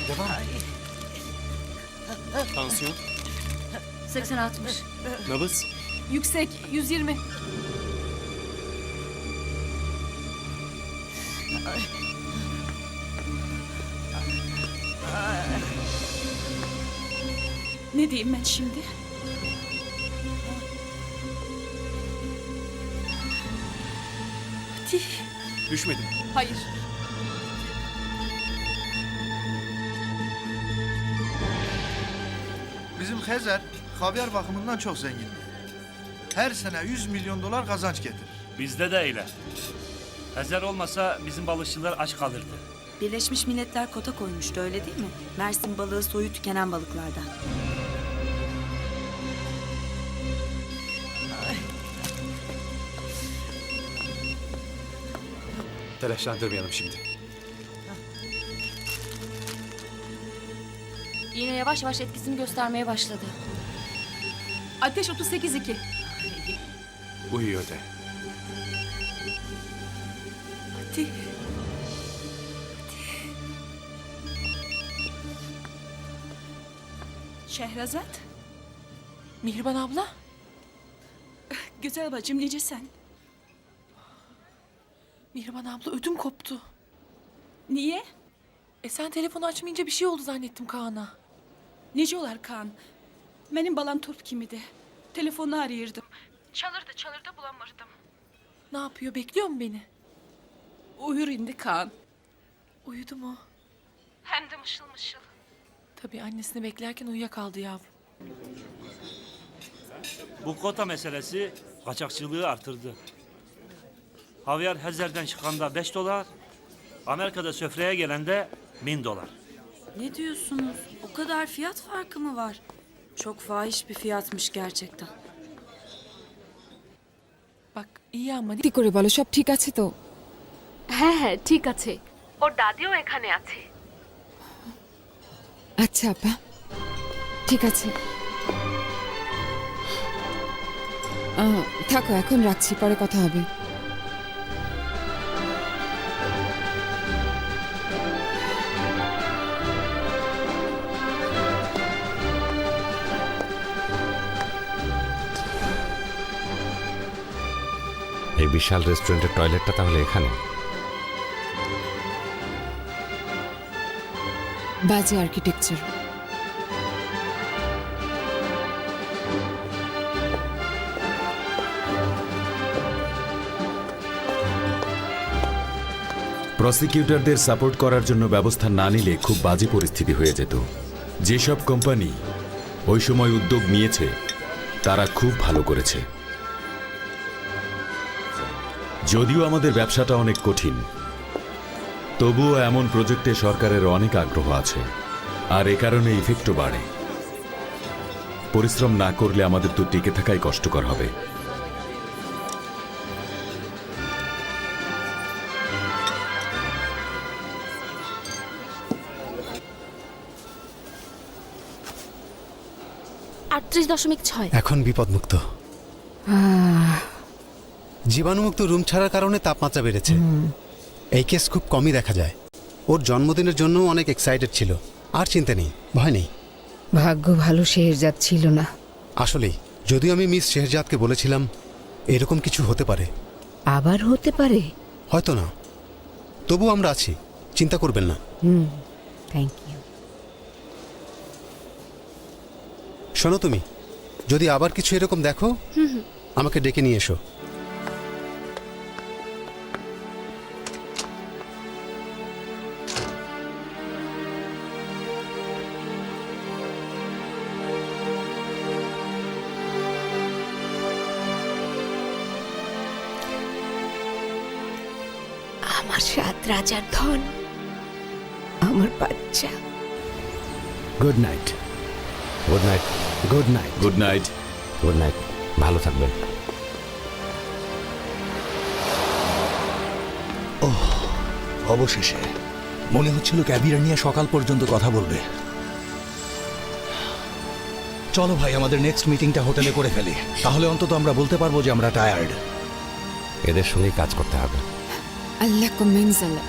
Devam. Tansiyon, 80-60. nabız. Yüksek 120. Ne diyeyim ben şimdi? Hadi. Düşmedim. Hayır. Bizim Xəzər xavyar bakımından çok zengin. Her sene 100 milyon dolar kazanç getirir. Bizde de öyle. Ezer olmasa bizim balıkçılar aç kalırdı. Birleşmiş Milletler kota koymuştu öyle değil mi? Mersin balığı soyu tükenen balıklardan. Telaşlandırmayalım şimdi. Yine yavaş yavaş etkisini göstermeye başladı. Ateş 38-2. Uyuyor de. Hadi. Şehrazat, Mihriban abla, güzel bacım necesen? Mihriban abla ödüm koptu. Niye? Sen telefonu açmayınca bir şey oldu zannettim Kaan'a. Nece olar Kaan? Benim balam turp kimidi. Telefonu arıyordum. Çalırdı bulamırdım. Ne yapıyor, bekliyor mu beni? Uyur indi Kaan. Uyudu mu? Hem de mışıl mışıl. Tabii annesini beklerken uyuyakaldı yavrum. Bu kota meselesi kaçakçılığı artırdı. Havyar Hezer'den çıkanda 5 dolar, Amerika'da sofraya gelende 1000 dolar. Ne diyorsunuz? O kadar fiyat farkı mı var? Çok fahiş bir fiyatmış gerçekten. Bak iyi ama কি করে বলো সব ঠিক আছে তো হ্যাঁ হ্যাঁ ঠিক আছে। ওর দাদিও এখানে আছে। আচ্ছা আপা ঠিক আছে থাকো এখন রাখছি পরে কথা হবে এই বিশাল রেস্টুরেন্টের টয়লেটটা তাহলে এখানে? বাজে আর্কিটেকচার প্রসিকিউটরদের সাপোর্ট করার জন্য ব্যবস্থা না নিলে খুব বাজে পরিস্থিতি হয়ে যেত। যেসব কোম্পানি ওই সময় উদ্যোগ নিয়েছে তারা খুব ভালো করেছে। যদিও আমাদের ব্যবসাটা অনেক কঠিন, তবুও এমন প্রজেক্টে সরকারের অনেক আগ্রহ আছে, আর এ কারণে ইফেক্টও বাড়ে। পরিশ্রম না করলে আমাদের তো টিকে থাকাই কষ্টকর হবে। এখন বিপদমুক্ত, জীবাণুমুক্ত রুম ছাড়ার কারণে তাপমাত্রা বেড়েছে। এই কেস খুব কমই দেখা যায়। ওর জন্মদিনের জন্য অনেক এক্সাইটেড ছিল। আর চিন্তা নেই, ভয় নেই। ভাগ্য ভালো শেহরজাদ ছিল না। আসলেই যদিও আমি মিস শেহরজাদকে বলেছিলাম এরকম কিছু হতে পারে, আবার হতে পারে, হয়তো না, তবু আমরা আছি, চিন্তা করবেন না। Thank you. শোনো, তুমি যদি আবার কিছু এরকম দেখো আমাকে ডেকে নিয়ে এসো। আমার 7 রাজার ধন, আমার বাচ্চা। Good night. Good night. Good night. Good night. Good night, ভালো থাকবেন। অবশেষে মনে হচ্ছিল ক্যাবিরা নিয়ে সকাল পর্যন্ত কথা বলবে। চলো ভাই, আমাদের নেক্সট মিটিংটা হোটেলে করে ফেলি, তাহলে অন্তত আমরা বলতে পারবো যে আমরা টায়ার্ড। এদের সঙ্গেই কাজ করতে হবে। আল্লাহ কো মেনজালা।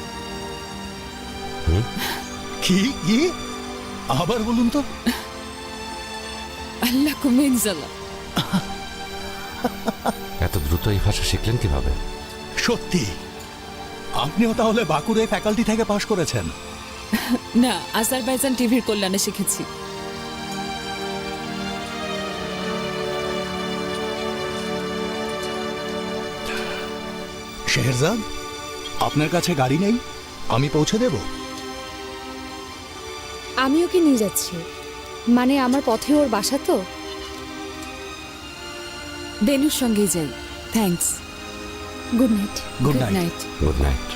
কি? আবার বলুন তো। আল্লাহ কুমেনজালা। এত দ্রুত এই ভাষা শিখলেন কিভাবে? সত্যি আপনিও তাহলে বাঁকুড়ে ফ্যাকাল্টি থেকে পাশ করেছেন? না, আজারবাইজান টিভির কল্যাণে শিখেছি। শেহরজাদ, আপনার কাছে গাড়ি নেই? আমি পৌঁছে দেব। আমি ওকে নিয়ে যাচ্ছি, মানে আমার পথে ওর বাসা তো। বেনুর সঙ্গেই যাই। Thanks. Good night. Good night. Good night.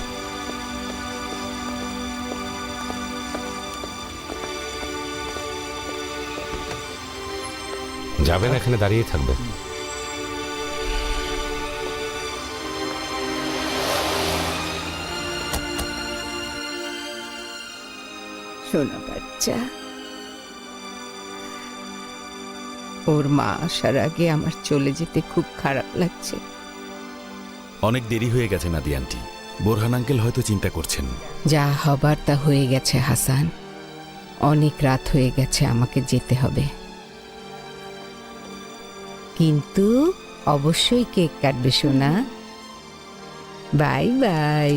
যাবেন, এখানে দাঁড়িয়ে থাকবে? শোনো বাচ্চা, ওর মা আসার আগে আমার চলে যেতে খুব খারাপ লাগছে। অনেক দেরি হয়ে গেছে নাদি আন্টি। বোরহান আঙ্কেল হয়তো চিন্তা করছেন। যা হবার তা হয়ে গেছে হাসান, অনেক রাত হয়ে গেছে, আমাকে যেতে হবে। কিন্তু অবশ্যই কেক কাটবে সোনা। Bye bye.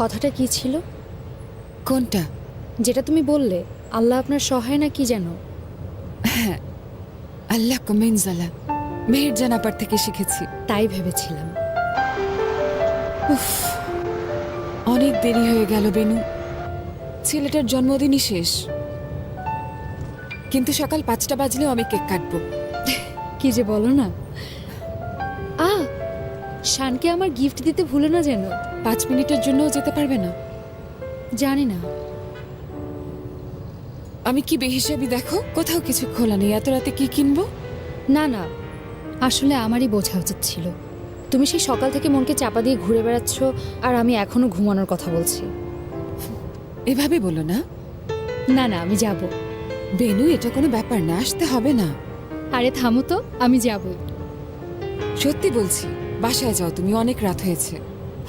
কথাটা কি ছিল? কোনটা? যেটা তুমি বললে আল্লাহ আপনার সহায় না কি যেন? হ্যাঁ, আল্লাহ কুমেনজালা মেহের জানাপার থেকে শিখেছি। তাই ভেবেছিলাম। উফ, অনেক দেরি হয়ে গেল বেনু। ছেলেটার জন্মদিনই শেষ, কিন্তু সকাল 5টা বাজলেও আমি কেক কাটবো। কি যে বলো না। শানকে আমার গিফট দিতে ভুলে না যেন। 5 মিনিটের জন্যও যেতে পারবে না? জানি না। আমি কি বেহিসাবি দেখো, কোথাও কিছু খোলা নেই। এত রাতে কি কিনবো? না না, আসলে আমারই বোঝা উচিত ছিল। তুমি সেই সকাল থেকে মনকে চাপা দিয়ে ঘুরে বেড়াচ্ছ, আর আমি এখনো ঘুমানোর কথা বলছি। এভাবে বলো না। না না, আমি যাব। বেনু, এটা কোনো ব্যাপার না, আসতে হবে না। আরে থামো তো, আমি যাব। সত্যি বলছি, বাসায় যাও তুমি, অনেক রাত হয়েছে।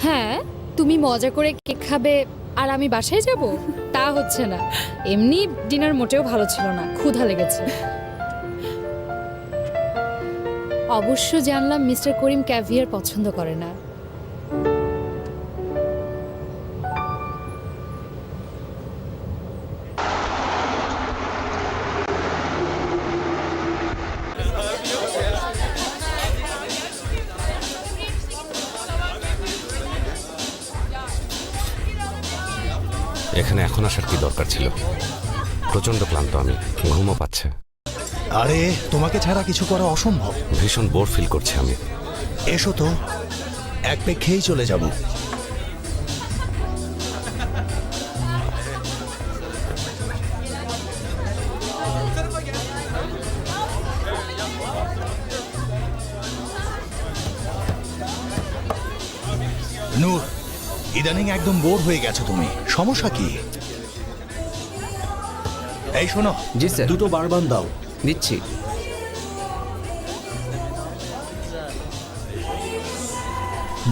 হ্যাঁ, তুমি মজা করে কেক খাবে আর আমি বাসায় যাব? তা হচ্ছে না। এমনি ডিনার মোটেও ভালো ছিল না, ক্ষুধা লেগেছে। অবশ্য জানলাম মিস্টার করিম ক্যাভিয়ার পছন্দ করে না। এখানে এখন আসার কি দরকার ছিল? প্রচন্ড ক্লান্ত আমি, ঘুমও পাচ্ছে। আরে তোমাকে ছাড়া কিছু করা অসম্ভব। ভীষণ বোর ফিল করছি আমি। এসো তো, এক পেক খেয়েই চলে যাব। নূর, ইদানিং একদম বোর হয়ে গেছো তুমি, সমস্যা কি? এই শোনো। জি স্যার। 2টো বারবান দাও। দিচ্ছি।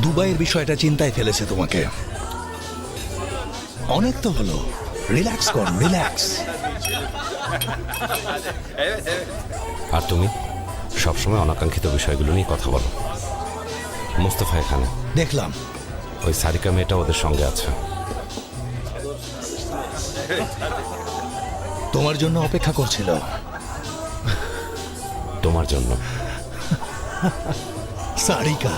দুবাইয়ের বিষয়টা চিন্তায় ফেলেছে তোমাকে। অনেক তো হলো, রিল্যাক্স করো, রিল্যাক্স। আর তুমি সবসময় অনাকাঙ্ক্ষিত বিষয়গুলো নিয়ে কথা বলো। মোস্তফা এখানে দেখলাম। ওই সারিকা মেয়েটা ওদের সঙ্গে আছে। তোমার জন্য অপেক্ষা করছিল। তোমার জন্য। সারিকা,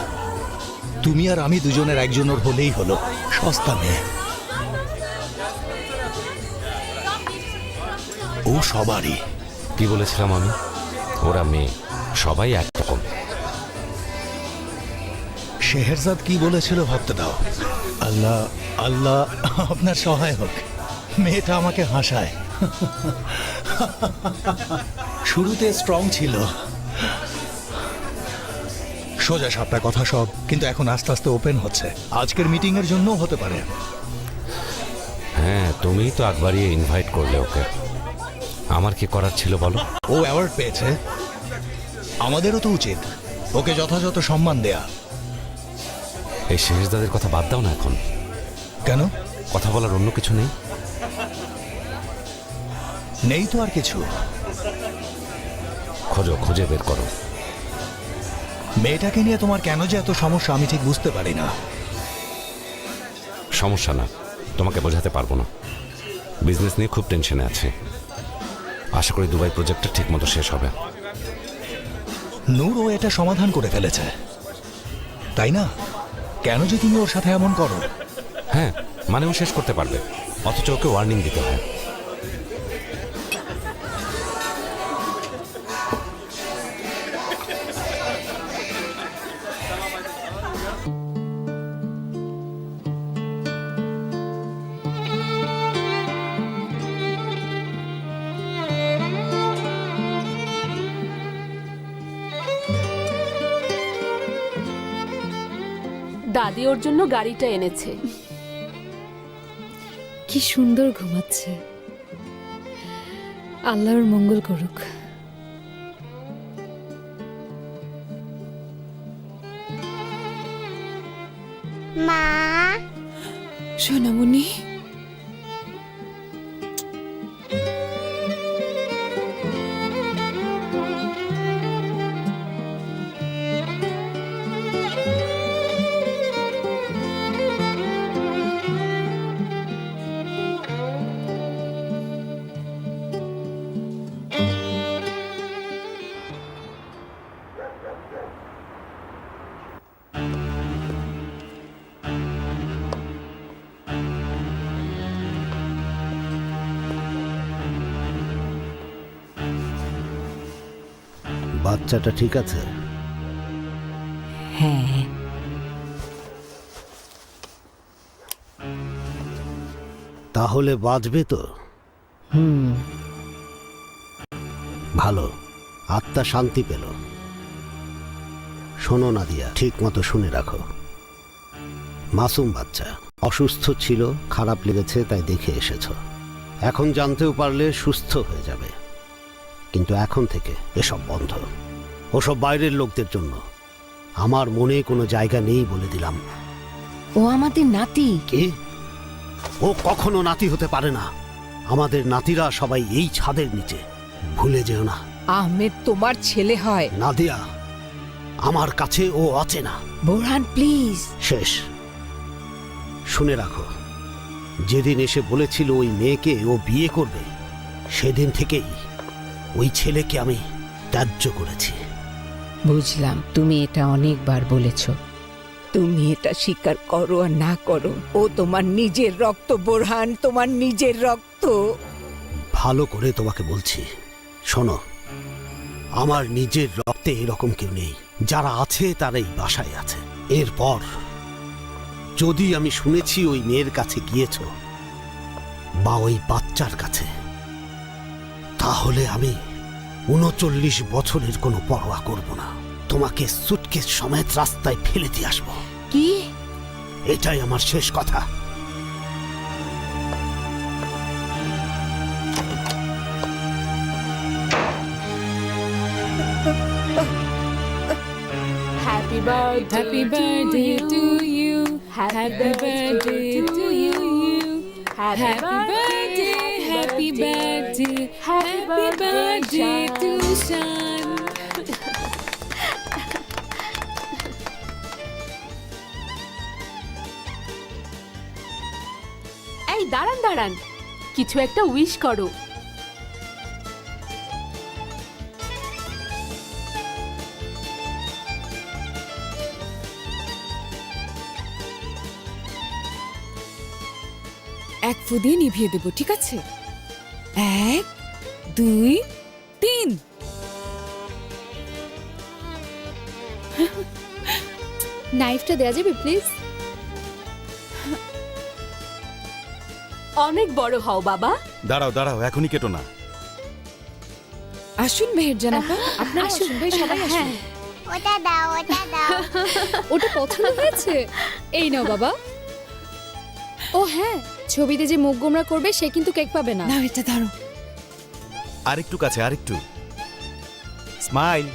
তুমি আর আমি দুজনের একজনের হলেই হলো। সস্তা মেয়ে, ও সবারই। কি বলেছিলাম আমি? ওরা মেয়ে, সবাই একরকম। শেহরজাদ কি বলেছিল ভাবতে দাও। আল্লাহ আল্লাহ আপনার সহায় হোক। মেয়েটা আমাকে হাসায়। শুরুতে স্ট্রং ছিল, সোজা সাপটা কথা সব, কিন্তু এখন আস্তে আস্তে ওপেন হচ্ছে। আজকের মিটিং এর জন্য হতে পারে। হ্যাঁ, তুমিই তো একবারই ইনভাইট করলে ওকে। আমার কি করার ছিল বলো? ও অ্যাওয়ার্ড পেয়েছে, আমাদেরও তো উচিত ওকে যথাযথ সম্মান দেয়া। এই শেষদাদের কথা বাদ দাও না এখন। কেন? কথা বলার অন্য কিছু নেই? নেই তো আর কিছু। খোঁজো, খুঁজে বের করো। মেয়েটাকে নিয়ে তোমার কেন যে এত সমস্যা আমি ঠিক বুঝতে পারি না। সমস্যা না, তোমাকে বোঝাতে পারবো না। বিজনেস নিয়ে খুব টেনশনে আছে। আশা করি দুবাই প্রজেক্টটা ঠিক মতো শেষ হবে। নূর ও এটা সমাধান করে ফেলেছে, তাই না? কেন যে তুমি ওর সাথে এমন করো? হ্যাঁ, মানে ও শেষ করতে পারবে, অথচ ওকে ওয়ার্নিং দিতে হয়। দাদি ওর জন্য গাড়িটা এনেছে। কি সুন্দর ঘুমাচ্ছে। আল্লাহর মঙ্গল করুক। মা, সোনামণি, বাচ্চাটা ঠিক আছে? হ্যাঁ, তাহলে বাঁচবে তো? ভালো, আত্মা শান্তি পেল। শোনো নাদিয়া, ঠিক মতো শুনে রাখো। মাসুম বাচ্চা, অসুস্থ ছিল, খারাপ লেগেছে তাই দেখে এসেছো। এখন জানতেও পারলে সুস্থ হয়ে যাবে, কিন্তু এখন থেকে এসব বন্ধ। ওসব বাইরের লোকদের জন্য। আমার মনে কোনো জায়গা নেই বলে দিলাম। ও আমাদের নাতি। কি? ও কখনো নাতি হতে পারে না। আমাদের নাতিরা সবাই এই ছাদের নিচে, ভুলে যেও না। আহমেদ তোমার ছেলে হয়। নাদিয়া, আমার কাছে ও অচেনা। বোরহান প্লিজ। শেষ। শুনে রাখো, যেদিন এসে বলেছিল ওই মেয়েকে ও বিয়ে করবে, সেদিন থেকেই ওই ছেলেকে আমি ত্যায্য করেছি। বুঝলাম, তুমি এটা অনেকবার বলেছ। তুমি এটা স্বীকার করো আর না করো, ও তোমার নিজের রক্ত বোরহান, তোমার নিজের রক্ত। ভালো করে তোমাকে বলছি, শোনো, আমার নিজের রক্তে এরকম কেউ নেই। যারা আছে তারা এই বাসায় আছে। এরপর যদি আমি শুনেছি ওই মেয়ের কাছে গিয়েছ বা ওই বাচ্চার কাছে, তাহলে আমি ৩৯ বছরের কোনো পরোয়া করব না। তোমাকে সুটকেস সমেত রাস্তায় ফেলে দিয়ে আসবো। কি? এটাই আমার শেষ কথা। Happy birthday to you, happy birthday to you, happy birthday, happy birthday, happy birthday to Shan. এই দাঁড়ান দাঁড়ান, কিছু একটা উইশ করো। এক ফু দিয়ে নিভিয়ে দেবো, ঠিক আছে? 1, 2, 3। নাইফটা দেওয়া যাবে প্লিজ? অনেক বড় হও বাবা। দাঁড়াও দাঁড়াও, এখনই কেটো না। আসুন মেহেরজান আপা, আপনারা আসুন ভাই, সবাই আসুন। ওটা দাও, ওটা দাও। ওটা পছন্দ হয়েছে? এই নাও বাবা। ও হ্যাঁ, ছবিতে যে মুখ গোমরা করবে সে কিন্তু কেক পাবে না। না এটা ধরো। আরেকটু কাছে, আরেকটু স্মাইল।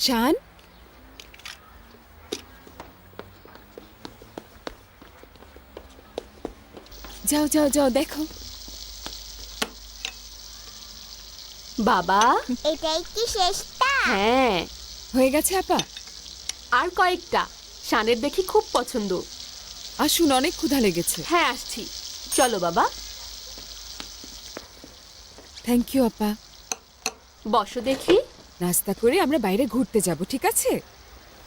শান, যাও যাও যাও দেখো। বাবা, এটাই কি শেষটা? হ্যাঁ হয়ে গেছে আপা? আর কয়েকটা। শানের দেখি খুব পছন্দ। আসুন, অনেক ক্ষুধা লেগেছে। হ্যাঁ আসছি, চলো বাবা। থ্যাংক ইউ আপা। বসো দেখি। নাস্তা করে আমরা বাইরে ঘুরতে যাব, ঠিক আছে?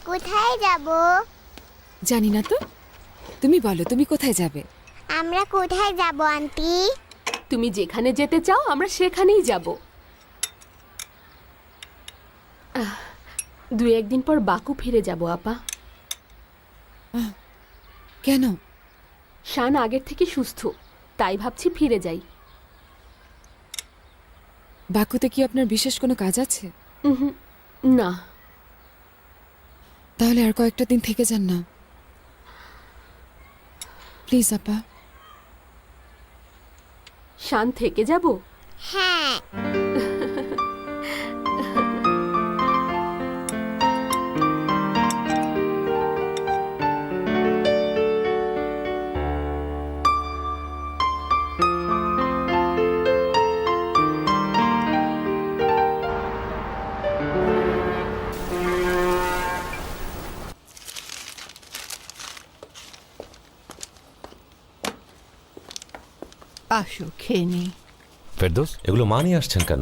কোথায় যাব? জানি না তো, তুমি বলো তুমি কোথায় যাবে? আমরা কোথায় যাব আন্টি? তুমি যেখানে যেতে চাও আমরা সেখানেই যাব। 2-1 দিন পর বাকু ফিরে যাব আপা। কেন? শান আগের থেকে সুস্থ, তাই ভাবছি ফিরে যাই। বাকুতে কি আপনার বিশেষ কোনো কাজ আছে? না। তাহলে আর কয়েকটা দিন থেকে যান না প্লিজ আপা। শান থেকে যাব? হ্যাঁ। আসো, খেয়ে নিই। ফেরদৌস, এগুলো মা নিয়ে আসছেন কেন?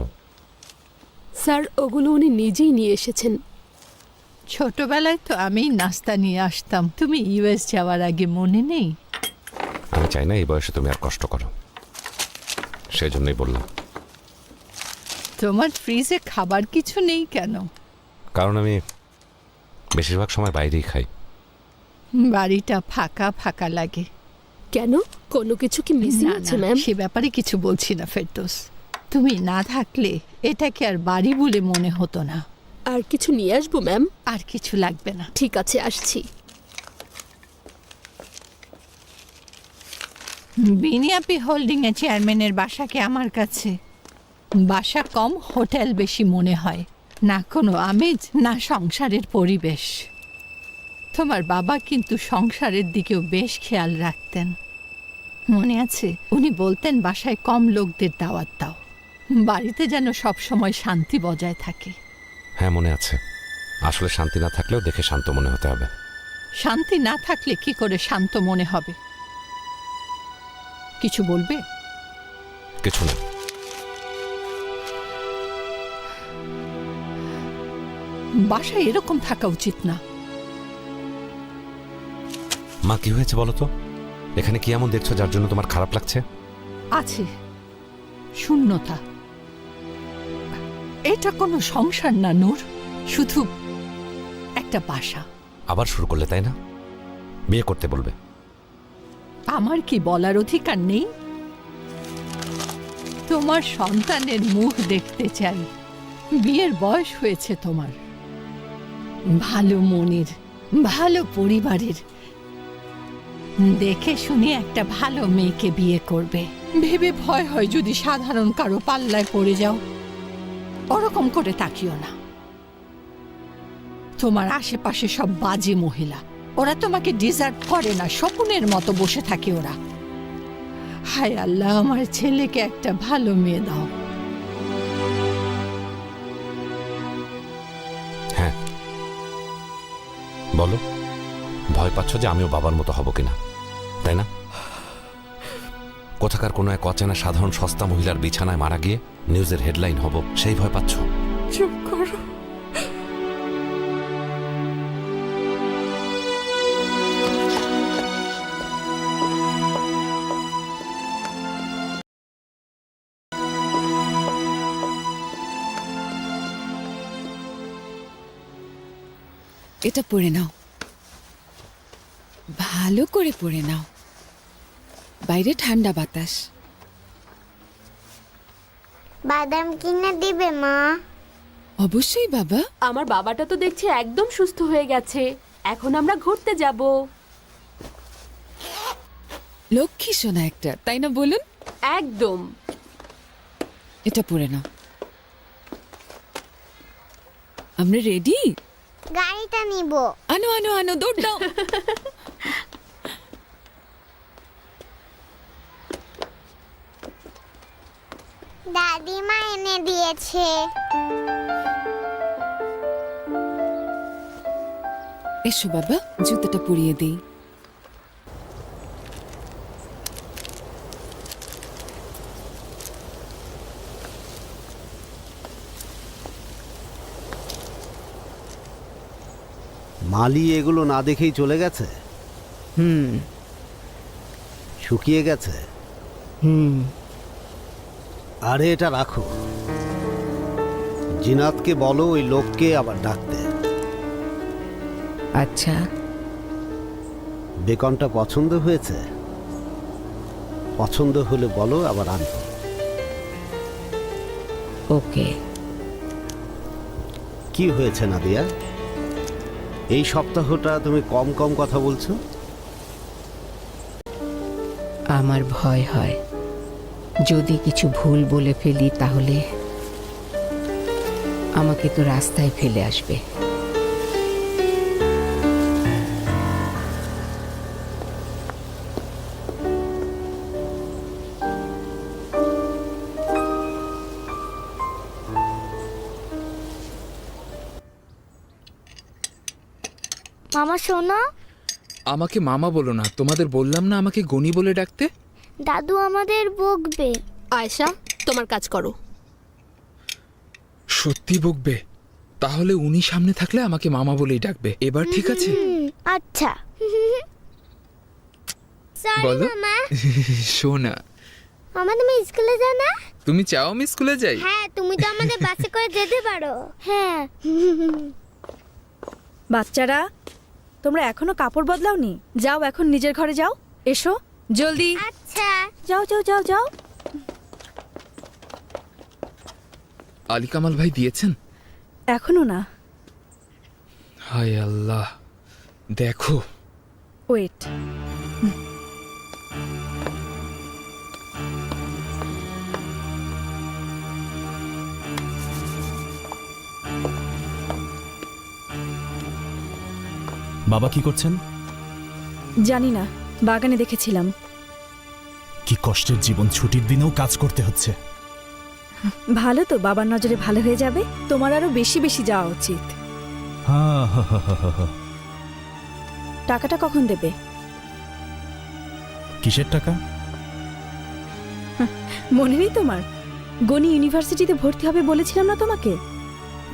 স্যার, ওগুলো উনি নিজেই নিয়ে এসেছেন। ছোটবেলায় তো আমি নাস্তা নিয়ে আসতাম, তুমি ইউএস যাওয়ার আগে মনে নেই? আমি চাই না এই বয়সে তুমি আর কষ্ট করো, সেই জন্যই বললাম। তোমার ফ্রিজে খাবার কিছু নেই কেন? কারণ আমি বেশিরভাগ সময় বাইরেই খাই। বাড়িটা ফাঁকা ফাঁকা লাগে। কেন, কোনো কিছু কি মিসিং না, আছে না, ম্যাম? সে ব্যাপারে কিছু বলছি না ফেরদৌস। তুমি না থাকলে এটাকে আর বাড়ি বলে মনে হতো না। আর কিছু নিয়ে আসবো ম্যাম? আর কিছু লাগবে না। ঠিক আছে, আসছি। বিনিয়াপি হোল্ডিং এ চেয়ারম্যানের বাসাকে আমার কাছে বাসা কম, হোটেল বেশি মনে হয়। না কোনো আমেজ, না সংসারের পরিবেশ। তোমার বাবা কিন্তু সংসারের দিকেও বেশ খেয়াল রাখতেন, মনে আছে? উনি বলতেন বাসায় কম লোকদের দাওয়াত দাও, বাড়িতে যেন সব সময় শান্তি বজায় থাকে। হ্যাঁ মনে আছে। আসলে শান্তি না থাকলেও দেখে শান্ত মনে হতে হবে। শান্তি না থাকলে কি করে শান্ত মনে হবে? কিছু বলবে? কিছু না। বাসায় এরকম থাকা উচিত না। মা, কি হয়েছে বলো তো? এখানে কি এমন দেখছো যার জন্য তোমার খারাপ লাগছে? আছে শূন্যতা। এটা কোনো সংসার না নূর, শুধু একটা বাসা। আবার শুরু করলে, তাই না? বিয়ে করতে বলবে। আমার কি বলার অধিকার নেই? তোমার সন্তানের মুখ দেখতে চাই। বিয়ের বয়স হয়েছে তোমার, ভালো মনের, ভালো পরিবারের, দেখে শুনে একটা ভালো মেয়েকে বিয়ে করবে। ভেবে ভয় হয় যদি সাধারণ কারো পাল্লায় পড়ে যাও। ওরকম করে তাকিও না। তোমার আশেপাশে সব বাজে মহিলা, ওরা তোমাকে ডিজার্ভ করে না, শকুনের মতো বসে থাকে ওরা। হায় আল্লাহ, আমার ছেলেকে একটা ভালো মেয়ে দাও। হ্যাঁ বলো, ভয় পাচ্ছ যে আমিও বাবার মতো হব কিনা, তাই না? কোথাকার কোনো এক অচেনা সাধারণ সস্তা মহিলার বিছানায় মারা গিয়ে নিউজের হেডলাইন হব, সেই ভয় পাচ্ছ? চুপ করো। এটা পরে নাও, ভালো করে পরে নাও, বাইরে ঠান্ডা বাতাস। বাদাম কিনে দিবে মা? অবশ্যই বাবা। আমার বাবাটা তো দেখছি একদম সুস্থ হয়ে গেছে, এখন আমরা ঘুরতে যাব। লক্ষ্মী সোনা একটা, তাই না বলুন? একদম। এটা পরে নাও। আমরা রেডি? গাড়িটা নিব। আনো আনো আনো, দৌড় দাও। দাদিমা এনে দিয়েছে। এসো বাবা, জুতোটা পরিয়ে দিই। মালি এগুলো না দেখেই চলে গেছে। শুকিয়ে গেছে। আরে এটা রাখো, জিনাতকে বলো ওই লোককে আবার ডাকতে। আচ্ছা, বেকনটা পছন্দ হয়েছে? পছন্দ হলে বলো, আবার আনবো। ওকে। কি হয়েছে নাদিয়া, এই সপ্তাহটা তুমি কম কম কথা বলছো? আমার ভয় হয় যদি কিছু ভুল বলে ফেলি তাহলে আমাকে তো রাস্তায় ফেলে আসবে। মামা শোনো। আমাকে মামা বলো না, তোমাদের বললাম না আমাকে গনি বলে ডাকতে? দাদু আমাদের বকবে। আয়শা, তোমার কাজ করো। সত্যি বকবে? তাহলে উনি সামনে থাকলে আমাকে মামা বলেই ডাকবে। এবার ঠিক আছে? আচ্ছা। বলো। মামা। শোনা, মামা তুমি স্কুলে যাও না? তুমি চাও আমি স্কুলে যাই? হ্যাঁ, তুমি তো আমাদের বাসে করে যেতে পারো। হ্যাঁ। বাচ্চারা, তোমরা এখনো কাপড় বদলাওনি? যাও এখন নিজের ঘরে যাও। এসো জলদি। আচ্ছা। যাও যাও যাও যাও। আলী কামাল ভাই দিয়েছেন? এখনো না। হায় আল্লাহ, দেখো। ওয়েট। বাবা কি করছেন? জানি না, বাগানে দেখেছিলাম। কি কষ্টের জীবন, ছুটির দিনেও কাজ করতে হচ্ছে। ভালো তো, বাবার নজরে ভালো হয়ে যাবে। তোমার আরো বেশি বেশি যাওয়া উচিত। টাকাটা কখন দেবে? কিসের টাকা? মনে নেই তোমার? গনি ইউনিভার্সিটিতে ভর্তি হবে বলেছিলাম না তোমাকে?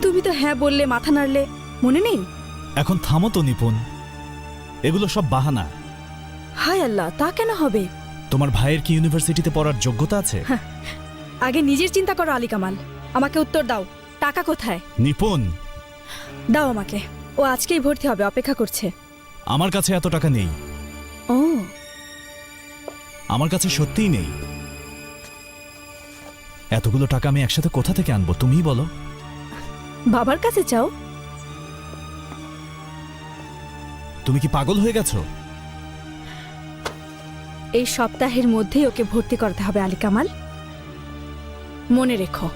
তুমি তো হ্যাঁ বললে, মাথা নাড়লে। মনে নেই? এখন থামো তো নিপুণ, এগুলো সব বাহানা। হায় আল্লাহ, তা কেন হবে? তোমার ভাইয়ের কি ইউনিভার্সিটিতে পড়ার যোগ্যতা আছে? আগে নিজের চিন্তা করো আলী কামাল। আমাকে উত্তর দাও, টাকা কোথায়? নিপুণ, দাও আমাকে। ও আজকেই ভর্তি হবে, অপেক্ষা করছে। আমার কাছে এত টাকা নেই। ও, আমার কাছে সত্যিই নেই। এতগুলো টাকা আমি একসাথে কোথা থেকে আনবো তুমিই বলো। বাবার কাছে চাও? তুমি কি পাগল হয়ে গেছো? এই সপ্তাহের মধ্যেই ওকে ভর্তি করতে হবে আলী কামাল, মনে রেখো।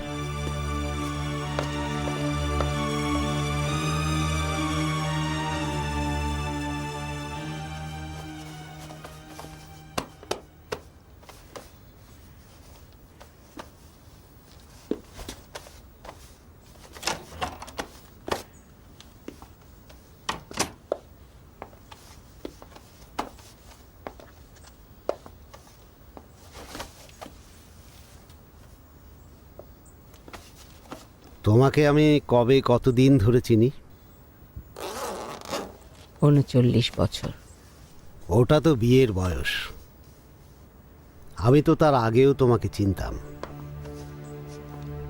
তোমাকে আমি কবে কতদিন ধরে চিনি? 39 বছর। ওটা তো বিয়ের বয়স। আমি তো তার আগেও তোমাকে চিনতাম।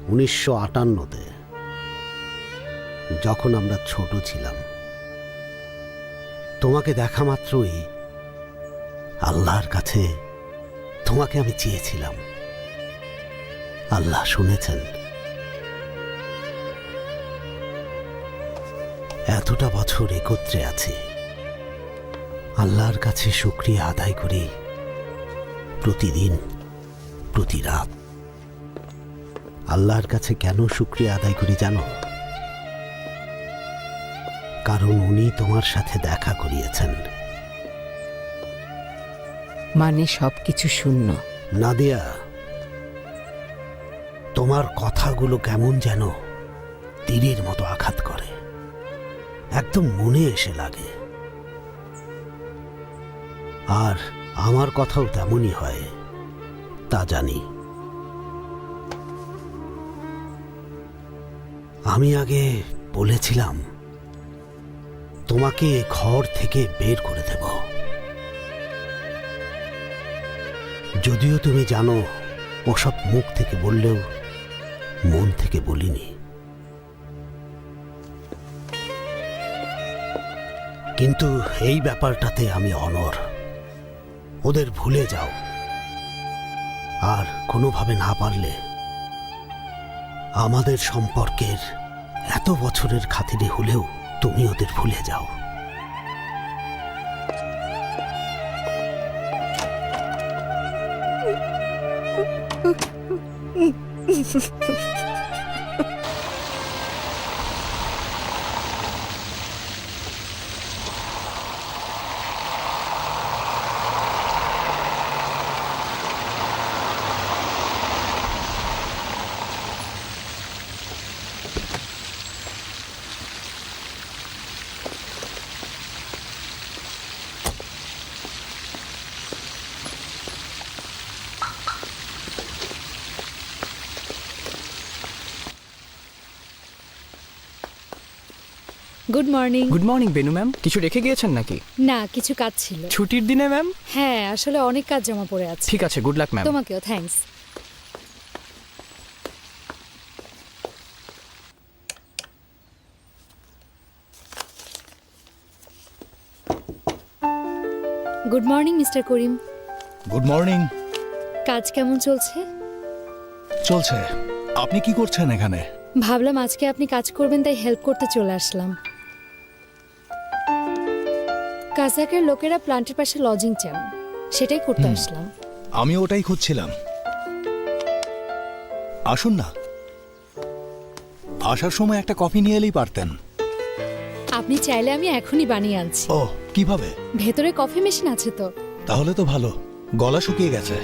1958-তে, যখন আমরা ছোট ছিলাম। তোমাকে দেখা মাত্রই আল্লাহর কাছে তোমাকে আমি চেয়েছিলাম। আল্লাহ শুনেছেন। এতটা বছর একত্রে আছি, আল্লাহর কাছে শুকরিয়া আদায় করি প্রতিদিন, প্রতি রাত। আল্লাহর কাছে কেন শুকরিয়া আদায় করি জানো? কারণ উনি তোমার সাথে দেখা করিয়েছেন। মানে সবকিছু শূন্য। নাদিয়া, তোমার কথাগুলো কেমন যেন তীরের মতো আঘাত করে, একদম মনে এসে লাগে। আর আমার কথাও তেমনই হয়, তা জানি। আমি আগে বলেছিলাম তোমাকে ঘর থেকে বের করে দেব, যদিও তুমি জানো ওসব মুখ থেকে বললেও মন থেকে বলিনি। কিন্তু এই ব্যাপারটাতে আমি অনড়। ওদের ভুলে যাও, আর কোনোভাবে না পারলে আমাদের সম্পর্কের এত বছরের খাতিরে হলেও তুমি ওদের ভুলে যাও। Good morning. Good morning Benu ma'am. কিছু রেখে গিয়েছেন নাকি? না, কিছু কাজ ছিল। ছুটির দিনে ম্যাম? হ্যাঁ, আসলে অনেক কাজ জমা পড়ে আছে। ঠিক আছে, গুড লাক ম্যাম। তোমাকেও thanks. Good morning mister Karim. Good morning. কাজ কেমন চলছে? চলছে। আপনি কি করছেন এখানে? ভাবলাম আজকে আপনি কাজ করবেন, তাই হেল্প করতে চলে আসলাম। কাজাকের লোকেরা প্ল্যান্টের পাশে লজিং চান, সেটাই করতে আসলাম। আমি ওটাই খুঁজছিলাম। আসুন না, আসার সময় একটা কফি নিয়ে এলেই পারতেন। আপনি চাইলে আমি এখনই বানিয়ে আনছি। ও, কিভাবে? ভেতরে কফি মেশিন আছে তো। তাহলে তো ভালো। গলা শুকিয়ে গেছে।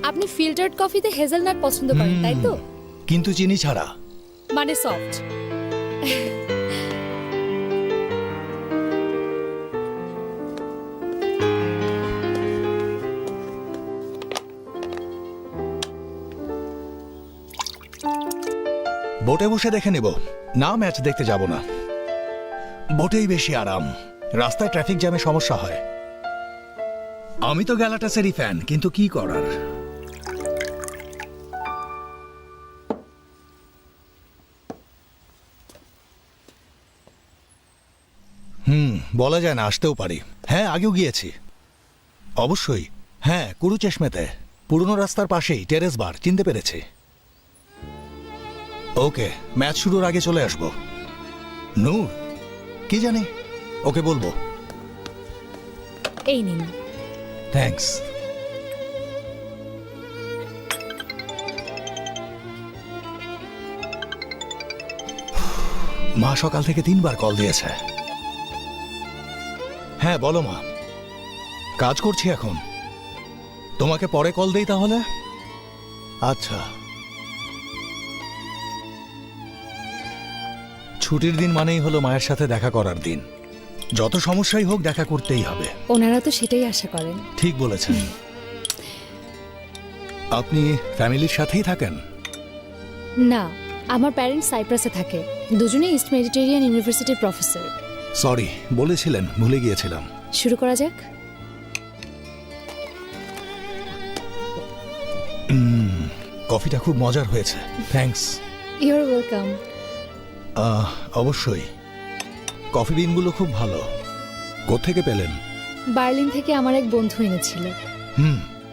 আপনি ফিল্টার্ড কফিতে হেজেলনাট পছন্দ করেন, তাই তো? কিন্তু চিনি ছাড়া। মানে সফট। বোটে বসে দেখে নেব না, ম্যাচ দেখতে যাব না। বোটেই বেশি আরাম। রাস্তায় ট্রাফিক জ্যামে সমস্যা হয়। আমি তো গ্যালাটাসেরই ফ্যান, কিন্তু কি করার। বলা যায় না, আসতেও পারি। হ্যাঁ, আগেও গিয়েছি অবশ্যই। হ্যাঁ, কুরুচেশমেতে, পুরনো রাস্তার পাশেই টেরেস বার, চিনতে পেরেছি। ওকে, ম্যাচ শুরুর আগে চলে আসবো। নূর, কি জানি, ওকে বলবো। এই নিন। থ্যাঙ্কস। মা সকাল থেকে 3 বার কল দিয়েছে। হ্যাঁ বলো মা। কাজ করছি এখন। তোমাকে পরে কল দেই তাহলে? আচ্ছা। ছুটির দিন মানেই হলো মায়ের সাথে দেখা করার দিন। যত সমস্যাই হোক, দেখা করতেই হবে। ওনারা তো সেটাই আশা করেন। ঠিক বলেছেন। আপনি ফ্যামিলির সাথেই থাকেন? না, আমার প্যারেন্টস সাইপ্রাসে থাকে, দুজনেই ইস্ট মেডিটেরিয়ান ইউনিভার্সিটির প্রফেসর। সরি, বলেছিলেন, ভুলে গিয়েছিলাম। শুরু করা যাক। কফিটা খুব মজার হয়েছে, থ্যাঙ্কস। Your welcome. অবশ্যই, কফি বিনগুলো খুব ভালো। কোত্থেকে পেলেন? বার্লিন থেকে আমার এক বন্ধু এনেছিল।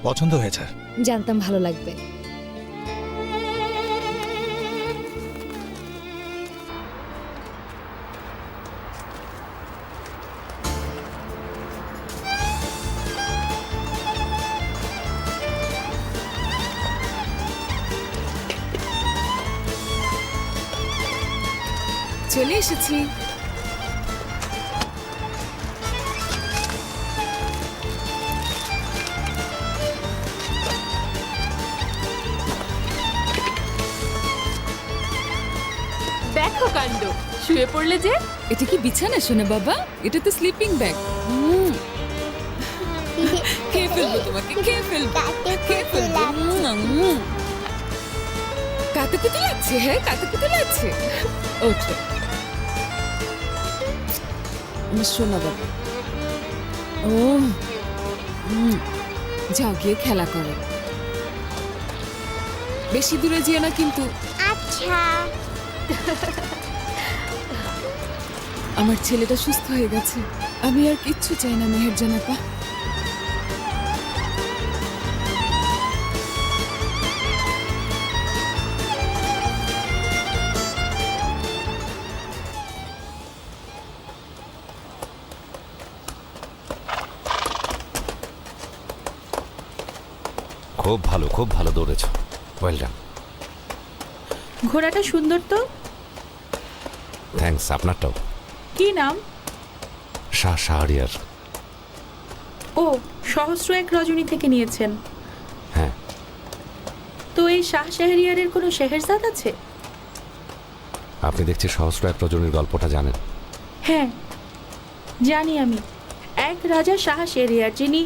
পছন্দ হয়েছে। জানতাম ভালো লাগবে। চলে এসেছি। দেখো কাণ্ড, শুয়ে পড়লে যে। এটা কি বিছানা শোনা বাবা? এটা তো স্লিপিং ব্যাগ। খেয়ে ফেলবো তোমাকে, খেয়ে ফেলবো, খেয়ে ফেলবো। কাতুকুতু লাগছে, হ্যাঁ কাতুকুতু লাগছে। ওঠো শোনা বাবা। ও যাও গিয়ে খেলা করো, বেশি দূরে যেও না কিন্তু। আচ্ছা। আমার ছেলেটা সুস্থ হয়ে গেছে, আমি আর কিচ্ছু চাই না মেহেরজান আপা। খুব ভালো দৌড়েছ, ওয়েল ডান। ঘোড়াটা সুন্দর তো। থ্যাঙ্কস, আপনারটাও। কি নাম? শাহ শাহরিয়ার। ও, সহস্র এক রজনী থেকে নিয়েছেন। হ্যাঁ। তো এই শাহ শাহরিয়ারের কোনো শেহরজাদ আছে? আপনি দেখছি সহস্র এক রজনীর গল্পটা জানেন। হ্যাঁ জানি আমি। এক রাজা শাহ শাহরিয়ার, যিনি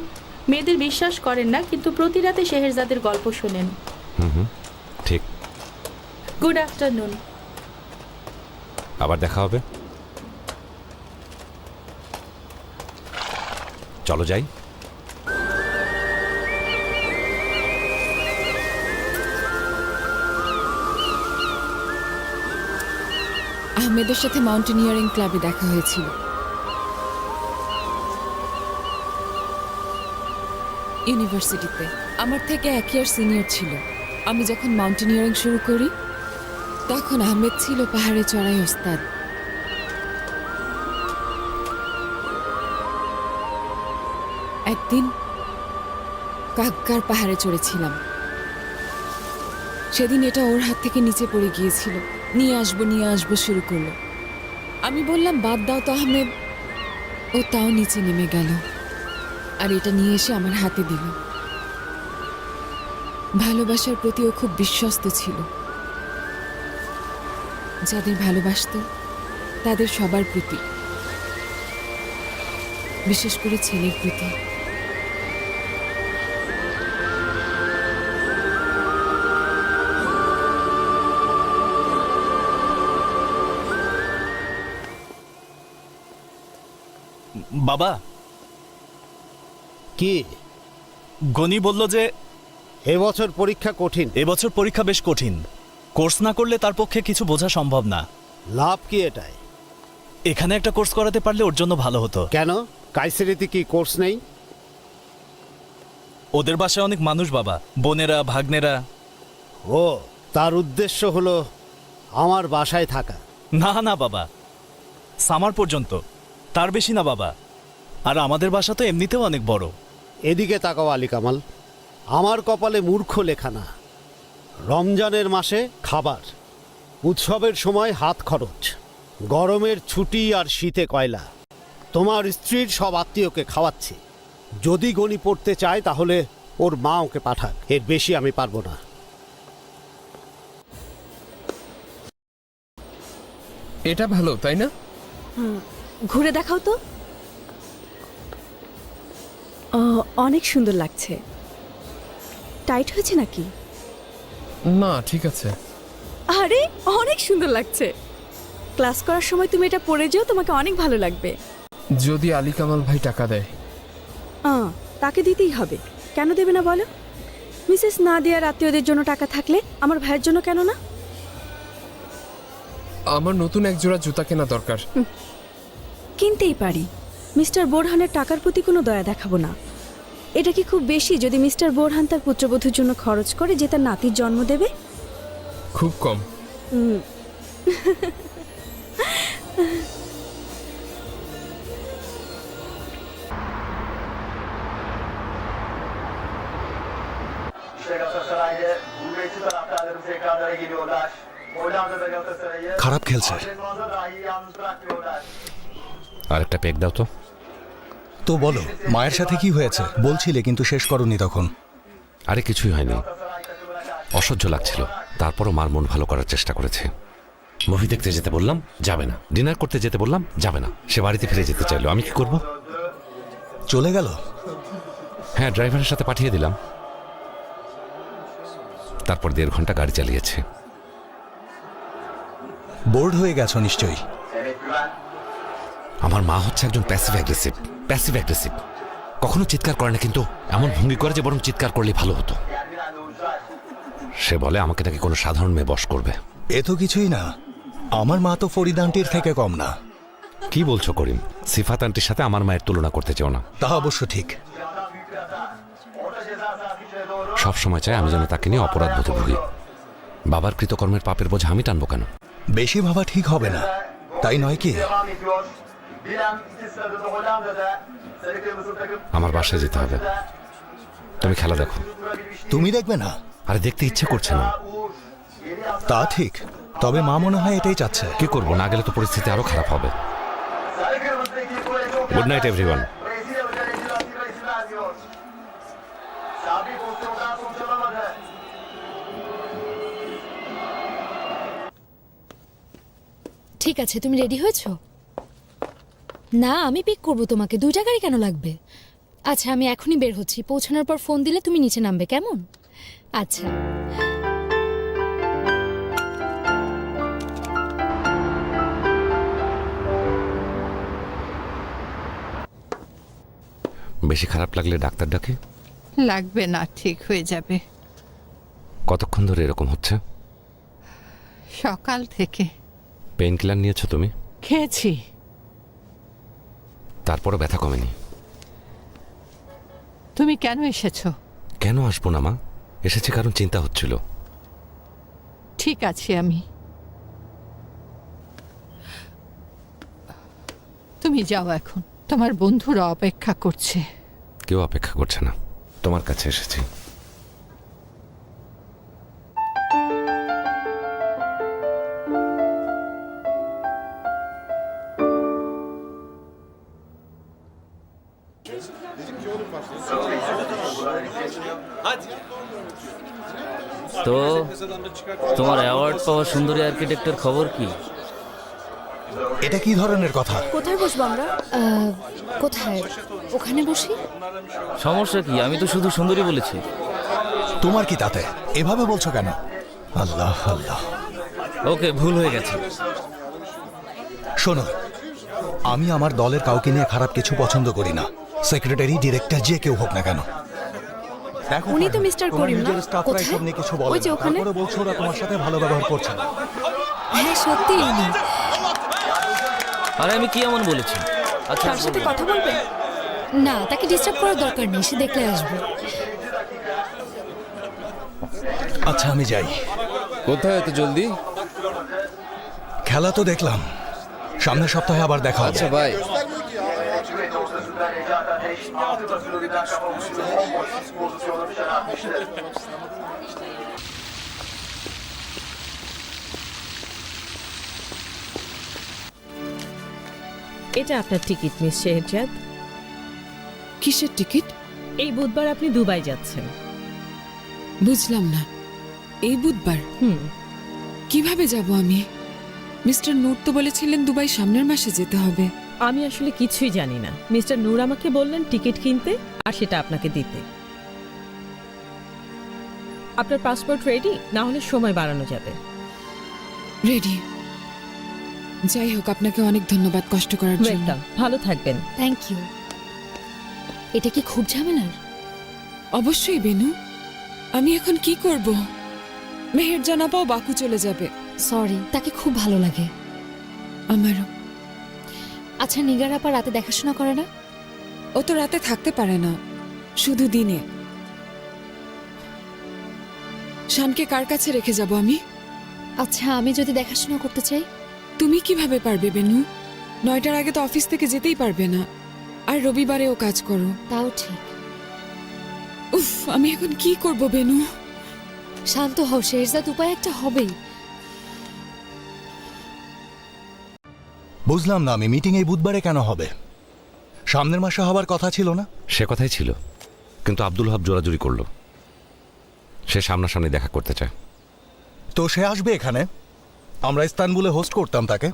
মেয়েদের বিশ্বাস করেন না কিন্তু প্রতি রাতে শেহরজাদের গল্প শোনেন। ঠিক। Good afternoon. আবার দেখা হবে। চলো যাই। আহমেদের সাথে মাউন্টেনিয়ারিং ক্লাবে দেখা হয়েছিল। ইউনিভার্সিটিতে আমার থেকে 1 ইয়ার সিনিয়র ছিল। আমি যখন মাউন্টেনিয়ারিং শুরু করি তখন আহমেদ ছিল পাহাড়ে চড়াই ওস্তাদ। একদিন কাকগার পাহাড়ে চড়েছিলাম। সেদিন এটা ওর হাত থেকে নিচে পড়ে গিয়েছিল। নিয়ে আসবো শুরু করলো। আমি বললাম বাদ দাও তো আহমেদ। ও তাও নিচে নেমে গেল আর এটা নিয়ে এসে আমার হাতে দিল। ভালোবাসার প্রতি ও খুব বিশ্বস্ত ছিল। যাদের ভালোবাসত তাদের সবার প্রতি, বিশেষ করে ছেলের প্রতি। বাবা, কি গনি বলল যে এবছর পরীক্ষা কঠিন। এবছর পরীক্ষা বেশ কঠিন। কোর্স না করলে তার পক্ষে কিছু বোঝা সম্ভব না। লাভ কি এটাই? এখানে একটা কোর্স করাতে পারলে ওর জন্য ভালো হতো। কেন, কাইসেরিতে কি কোর্স নেই? ওদের বাসায় অনেক মানুষ বাবা, বোনেরা ভাগ্নেরা। ও, তার উদ্দেশ্য হলো আমার বাসায় থাকা? না না বাবা, সামার পর্যন্ত, তার বেশি না বাবা। আর আমাদের বাসা তো এমনিতেও অনেক বড়। এদিকে তাকাও আলী কামাল, আমার কপালে মূর্খ লেখা না। রমজানের মাসে খাবার, উৎসবের সময় হাত খরচ, গরমের ছুটি আর শীতে কয়লা। তোমার স্ত্রীর সব আত্মীয়কে খাওয়াচ্ছি। যদি গণি পড়তে চায় তাহলে ওর মা ওকে পাঠাক, এর বেশি আমি পারবো না। এটা ভালো তাই না? ঘুরে দেখাও তো। অনেক সুন্দর লাগছে। টাইট হয়েছে নাকি? না ঠিক আছে। আরে অনেক সুন্দর লাগছে। ক্লাস করার সময় তুমি এটা পরে যেও, তোমাকে অনেক ভালো লাগবে। যদি আলী কামাল ভাই টাকা দেয়। তাকে দিতেই হবে। কেন দেবে না বলো? মিসেস নাদিয়ার আত্মীয়দের জন্য টাকা থাকলে আমার ভাইয়ের জন্য কেন না? আমার নতুন এক জোড়া জুতা কেনা দরকার। কিনতেই পারি। মিস্টার বোরহানের টাকার প্রতি কোনো দয়া দেখাবো না। এটা কি খুব বেশি যদি মিস্টার বোরহান তার পুত্রবধূর জন্য খরচ করে যে তার নাতির জন্ম দেবে? খুব কম। খারাপ খেলছে। আরেকটা পেক দাও তো। তো বলো মায়ের সাথে কি হয়েছে? বলছিলে কিন্তু শেষ করনি তখন। আরে কিছুই হয়নি, অসহ্য লাগছিল, তারপরও মার মন ভালো করার চেষ্টা করেছে। মুভি দেখতে যেতে বললাম, যাবে না। ডিনার করতে যেতে বললাম, যাবে না। সে বাড়িতে ফিরে যেতে চাইলো, আমি কি করব? চলে গেল? হ্যাঁ, ড্রাইভারের সাথে পাঠিয়ে দিলাম। তারপর 1.5 ঘন্টা গাড়ি চালিয়েছে। বোর্ড হয়ে গেছো নিশ্চয়ই। আমার মা হচ্ছে একজন প্যাসিভ অ্যাগ্রেসিভ। কখনো চিৎকার করে না, কিন্তু এমন ভঙ্গি করে যে বরং চিৎকার করলে ভালো হতো। সে বলে আমাকে নাকি কোনো সাধারণ মেয়ে বশ করবে। এ তো কিছুই না। আমার মা তো ফরিদ আন্টির থেকে কম না। কি বলছো করিম? সিফাত আন্টির সাথে আমার মায়ের তুলনা করতে চাও না? তা অবশ্য ঠিক। সব সময় চাই আমি যেন তাকে নিয়ে অপরাধ বোধে ভুগি। বাবার কৃতকর্মের পাপের বোঝা আমি টানবো কেন? বেশি ভাবা ঠিক হবে না, তাই নয় কি? আমার বাসায় যেতে হবে। তুমি খেলা দেখো। তুমি দেখবে না? আরে দেখতে ইচ্ছে করছে না। তা ঠিক, তবে মা মনে হয় এটাই চাচ্ছে। কি করবো, না গেলে তো পরিস্থিতি আরো খারাপ হবে। Good night everyone. ঠিক আছে, তুমি রেডি হয়েছো? না, আমি পিক করবো তোমাকে। 2টা গাড়ি কেন লাগবে? আচ্ছা, আমি এখনই বের হচ্ছি। পৌঁছানোর পর ফোন দিলে তুমি নিচে নামবে, কেমন? আচ্ছা। বেশি খারাপ লাগলে ডাক্তার ডাকে? লাগবে না, ঠিক হয়ে যাবে। কতক্ষণ ধরে এরকম হচ্ছে? সকাল থেকে। পেইন কিলার নিয়েছো তুমি? খেয়েছি। তারপরও ব্যথা কমেনি? তুমি কেন এসেছো? কেন আসবো না মা, এসেছি কারণ চিন্তা হচ্ছিল। ঠিক আছে, আমি। তুমি যাও এখন, তোমার বন্ধুরা অপেক্ষা করছে। কেউ অপেক্ষা করছে না, তোমার কাছে এসেছি। তো তোমার অ্যাওয়ার্ড পাওয়া সুন্দরী আর্কিটেক্টের খবর কি? এটা কি ধরনের কথা? কোথায় বসবো আমরা? কোথায়? ওখানে বসি। সমস্যা কি? আমি তো শুধু সুন্দরী বলেছি। তোমার কি তাতে? এভাবে বলছো কেন? আল্লাহ আল্লাহ। ওকে, ভুল হয়ে গেছে। শোনো, আমি আমার দলের কাউকে নিয়ে খারাপ কিছু পছন্দ করি না। সেক্রেটারি, ডিরেক্টর, যে কেউ হোক না কেন। উনি তো মিস্টার করিম না? কোথায়? কিছু বলে ওই যে ওখানে। তারপরে বলছো ওরা তোমার সাথে ভালো ব্যবহার করছে না। হ্যাঁ, সত্যি উনি। আরে আমি কি এমন বলেছি? আচ্ছা, তার সাথে কথা বলবে না, তাকে ডিস্টার্ব করার দরকার নেই, সে দেখলে আসবে। আচ্ছা, আমি যাই। কোথায় এত জলদি? খেলা তো দেখলাম, সামনের সপ্তাহে আবার দেখা হবে। আচ্ছা ভাই। এটা আপনার টিকিট মিস শেহজাদ। কিসের টিকিট? এই বুধবার আপনি দুবাই যাচ্ছেন। বুঝলাম না। এই বুধবার? কিভাবে যাব আমি? মিস্টার নূর তো বলেছিলেন দুবাই সামনের মাসে যেতে হবে। আমি আসলে কিছুই জানি না। মিস্টার নূর আমাকে বললেন টিকিট কিনতে আর সেটা আপনাকে দিতে। আপনার পাসপোর্ট রেডি? না হলে সময় বাড়ানো যাবে। রেডি। যাই হোক, আপনাকে অনেক ধন্যবাদ কষ্ট করার জন্য। ওয়েলকাম, ভালো থাকবেন। Thank you. এটা কি খুব ঝামেলার? অবশ্যই বেনু। আমি এখন কি করব? মেহের জানাপাও বাকু চলে যাবে। সরি, তাকে খুব ভালো লাগে। আমারও। আচ্ছা, নিগার আপা রাতে দেখাশোনা করে না? ও তো রাতে থাকতে পারে না, শুধু দিনে। শানকে কার কাছে রেখে যাব আমি? আচ্ছা, আমি যদি দেখাশোনা করতে চাই? তুমি কিভাবে পারবে বেনু? 9টার আগে তো অফিস থেকে যেতেই পারবে না, আর রবিবারেও কাজ করো। তাও ঠিক। উফ, আমি এখন কি করব বেনু? শান্ত হও শেহজাদ, উপায় একটা হবেই। বুঝলাম না আমি, মিটিং এই বুধবারে কেন হবে? সামনের মাসে হবার কথা ছিল না? সে কথাই ছিল, কিন্তু আব্দুল হাব জোরাজুরি করলো। সে সামনাসামনি দেখা করতে চায়। তো সে আসবে এখানে, আমরা ইস্তানবুলে হোস্ট করতাম তাকে।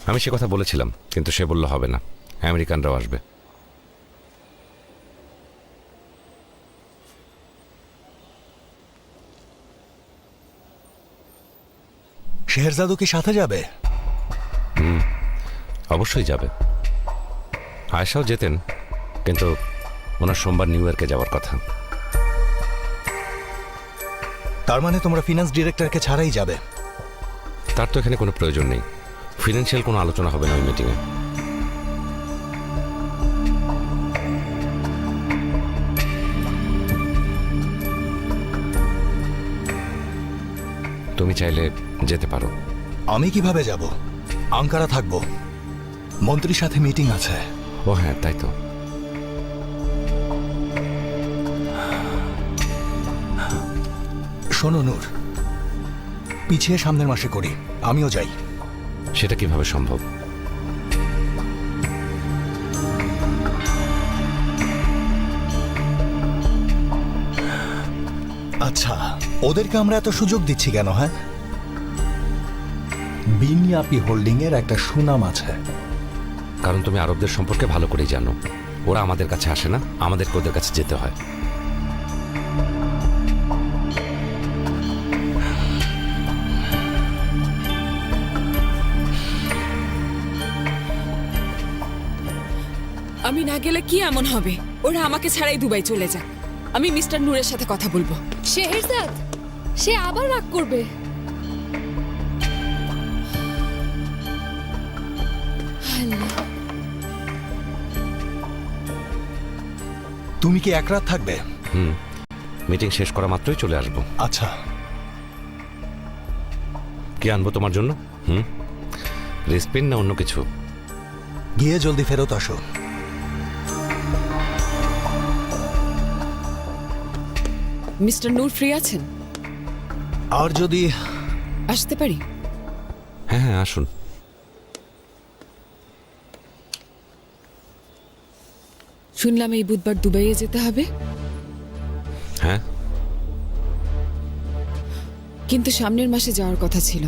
আমি সে কথা বলেছিলাম, কিন্তু সে বলল হবে না, আমেরিকানরাও আসবে। শেহরজাদও কি সাথে যাবে? অবশ্যই যাবে। আয়েশাও যেতেন, কিন্তু ওনার সোমবার নিউ ইয়র্কে যাওয়ার কথা। তার মানে তোমরা ফিনান্স ডিরেক্টরকে ছাড়াই যাবে? তার তো এখানে কোনো প্রয়োজন নেই। ফিনান্সিয়াল কোনো আলোচনা হবে না ওই মিটিংয়ে। তুমি চাইলে যেতে পারো। আমি কিভাবে যাব? আঙ্কারা থাকবো, মন্ত্রীর সাথে মিটিং আছে। ও হ্যাঁ, তাই তো। শোনো নূর, পিছিয়ে সামনের মাসে করি, আমিও যাই। সেটা কিভাবে সম্ভব? আচ্ছা, ওদেরকে আমরা এত সুযোগ দিচ্ছি কেন? হ্যাঁ, বিনিয়াপি হোল্ডিং এর একটা সুনাম আছে। কারণ তুমি আরবদের সম্পর্কে ভালো করেই জানো। ওরা আমাদের কাছে আসে না, আমাদেরকে ওদের কাছে যেতে হয়। আমি না গেলে কি এমন হবে? ওরা আমাকে ছাড়াই দুবাই চলে যাক, আমি মিস্টার নূরের সাথে কথা বলবো। শেহরজাদ, সে আবার রাগ করবে। তুমি কি এক রাত থাকবে? মিটিং শেষ করা মাত্রই চলে আসবো। আচ্ছা। কি আনবো তোমার জন্য? রিসপিন না অন্য কিছু? গিয়ে জলদি ফেরত আসো। মিস্টার নূর ফ্রি আছেন? আর যদি আসতে পারি? হ্যাঁ হ্যাঁ, আসুন। শুনলাম এই বুধবার দুবাইয়ে যেতে হবে। হ্যাঁ, কিন্তু সামনের মাসে যাওয়ার কথা ছিল।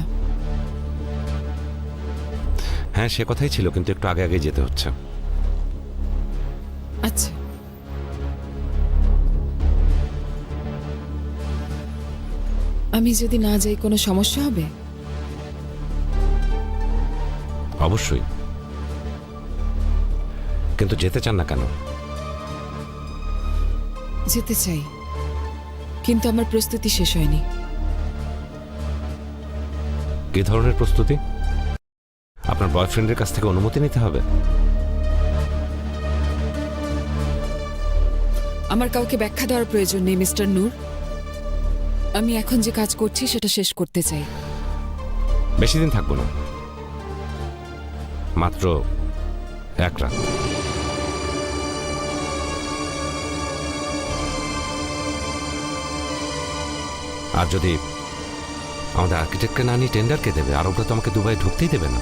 হ্যাঁ সে কথাই ছিল, কিন্তু একটু আগে আগে যেতে হচ্ছে। আচ্ছা, আমি যদি না যাই কোনো সমস্যা হবে? অবশ্যই। কিন্তু যেতে চান না কেন? যেতে চাই, কিন্তু আমার প্রস্তুতি শেষ হয়নি। কি ধরনের প্রস্তুতি? আপনার বয়ফ্রেন্ডের কাছ থেকে অনুমতি নিতে হবে? আমার কাউকে ব্যাখ্যা দেওয়ার প্রয়োজন নেই মিস্টার নূর। আমি এখন যে কাজ করছি সেটা শেষ করতে চাই। বেশি দিন থাকবো না, মাত্র এক রাত। আর যদি আমাদের আর্কিটেক্টকে না নিয়ে টেন্ডারকে দেবে, আরবরা তো আমাকে দুবাই ঢুকতেই দেবে না।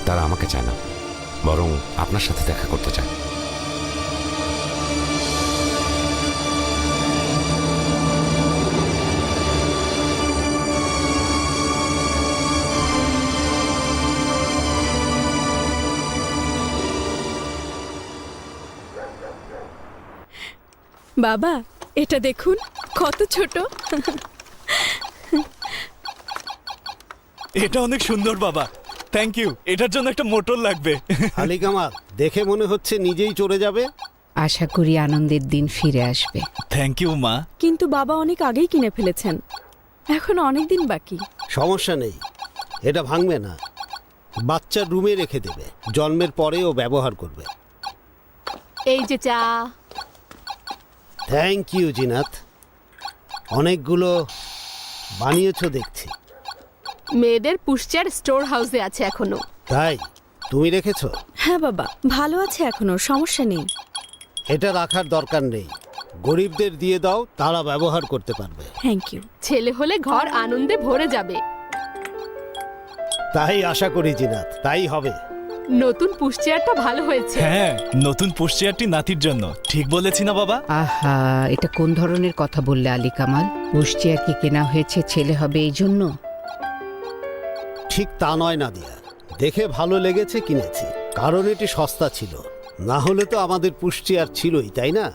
তারা আমাকে চায় না, বরং আপনার সাথে দেখা করতে চায়। বাবা, এটা দেখুন কত ছোট। এটা অনেক সুন্দর বাবা, থ্যাংক ইউ। এটার জন্য একটা মোটর লাগবে। আলী কামাল, দেখে মনে হচ্ছে নিজেই চলে যাবে। আশা করি আনন্দের দিন ফিরে আসবে। থ্যাংক ইউ মা। কিন্তু বাবা অনেক আগেই কিনে ফেলেছেন, এখন অনেক দিন বাকি। সমস্যা নেই, এটা ভাঙবে না। বাচ্চার রুমে রেখে দেবে, জন্মের পরেও ব্যবহার করবে। এই যে চা। থ্যাংক ইউ জিনাত, অনেকগুলো বানিয়েছো দেখছি। মেয়েদের পুষ্চার স্টোর হাউসে আছে এখনো। তাই তুমি রেখেছো? হ্যাঁ বাবা, ভালো আছে এখনো, সমস্যা নেই। এটা রাখার দরকার নেই, গরিবদের দিয়ে দাও, তারা ব্যবহার করতে পারবে। Thank you. ছেলে হলে ঘর আনন্দে ভরে যাবে। তাই আশা করি জিনাত, তাই হবে। নতুন পুষ্চারটা ভালো হয়েছে। হ্যাঁ, নতুন পুষ্টিয়ারটি নাতির জন্য। ঠিক বলেছি না বাবা? আহা, এটা কোন ধরনের কথা বললে আলী কামাল? পুষ্টিয়ার কি কেনা হয়েছে ছেলে হবে এই জন্য? ঠিক তা নয় নাদিয়া, দেখে ভালো লেগেছে কিনেছি, কারণ এটি সস্তা ছিল। না হলে তো আমাদের পুষ্টি আর ছিলই, তাই না?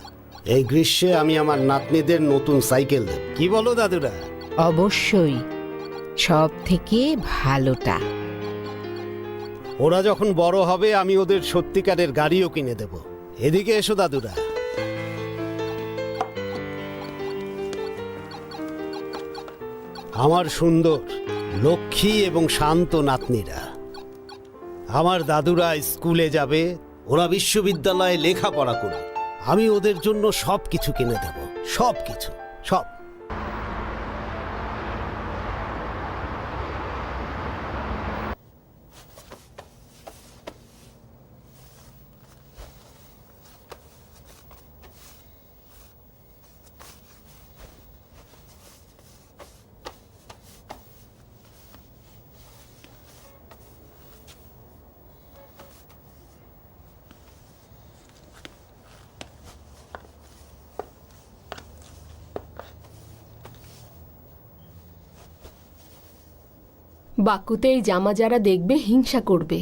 এই গ্রীষ্মে আমি আমার নাতনিদের নতুন সাইকেল দেব। কি বলো দাদুরা? অবশ্যই, সব থেকে ভালোটা। ওরা যখন বড় হবে আমি ওদের সত্যিকারের গাড়িও কিনে দেব। এদিকে এসো দাদুরা। আমার সুন্দর, লক্ষ্মী এবং শান্ত নাতনিরা। আমার দাদুরা স্কুলে যাবে, ওরা বিশ্ববিদ্যালয়ে লেখাপড়া করবে। আমি ওদের জন্য সব কিছু কিনে দেব, সব কিছু, সব। বাকুতে এই জামা যারা দেখবে হিংসা করবে,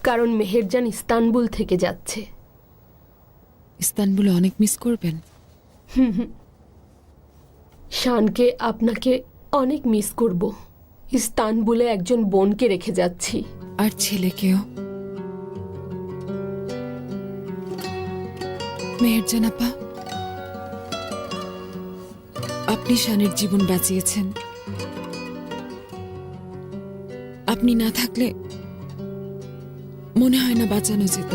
কারণ মেহেরজান ইস্তানবুল থেকে যাচ্ছে। ইস্তানবুলে অনেক মিস করবেন। শানকে আপনাকে অনেক মিস করব। ইস্তানবুলে একজন বোনকে রেখে যাচ্ছি। আর ছেলেকেও। মেহেরজান আপা, আপনি শানের জীবন বাঁচিয়েছেন। আপনি না থাকলে মনে হয় না বাঁচানো যেত।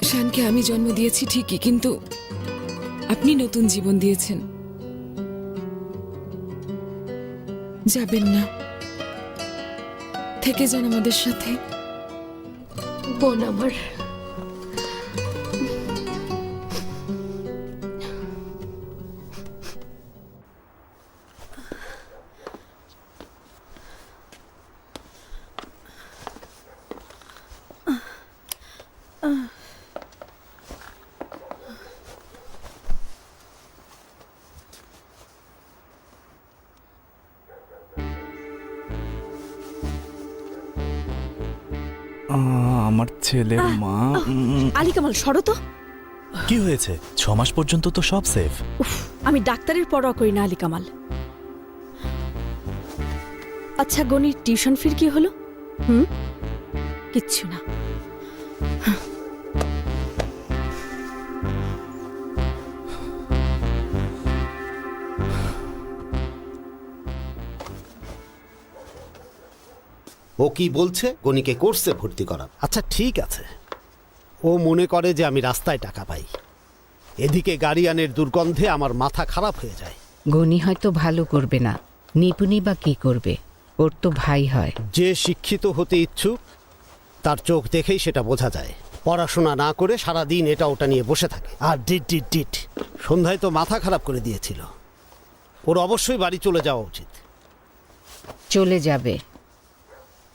শানকে আমি জন্ম দিয়েছি ঠিকই, কিন্তু আপনি নতুন জীবন দিয়েছেন। যাবেন না, থেকে যান আমাদের সাথে। বোন আমার, আমার ছেলের মা। আলী কামাল, সরো তো। কি হয়েছে? 6 মাস পর্যন্ত তো সব সেফ। আমি ডাক্তারের পরোয়া করি না আলী কামাল। আচ্ছা গণির টিউশন ফির কি হলো? কিচ্ছু না। ও কি বলছে? গনিকে কোর্সে ভর্তি করা। আচ্ছা ঠিক আছে, ও মনে করে যে আমি রাস্তায় টাকা পাই। এদিকে গাড়িয়ানের দুর্গন্ধে আমার মাথা খারাপ হয়ে যায়। গনি হয়তো ভালো করবে না, নিপুণী বা কি করবে? ওর তো ভাই হয়। যে শিক্ষিত হতে ইচ্ছুক তার চোখ দেখেই সেটা বোঝা যায়। পড়াশোনা না করে সারাদিন এটা ওটা নিয়ে বসে থাকে। আর ডিট সন্ধ্যায় তো মাথা খারাপ করে দিয়েছিল। ওর অবশ্যই বাড়ি চলে যাওয়া উচিত। চলে যাবে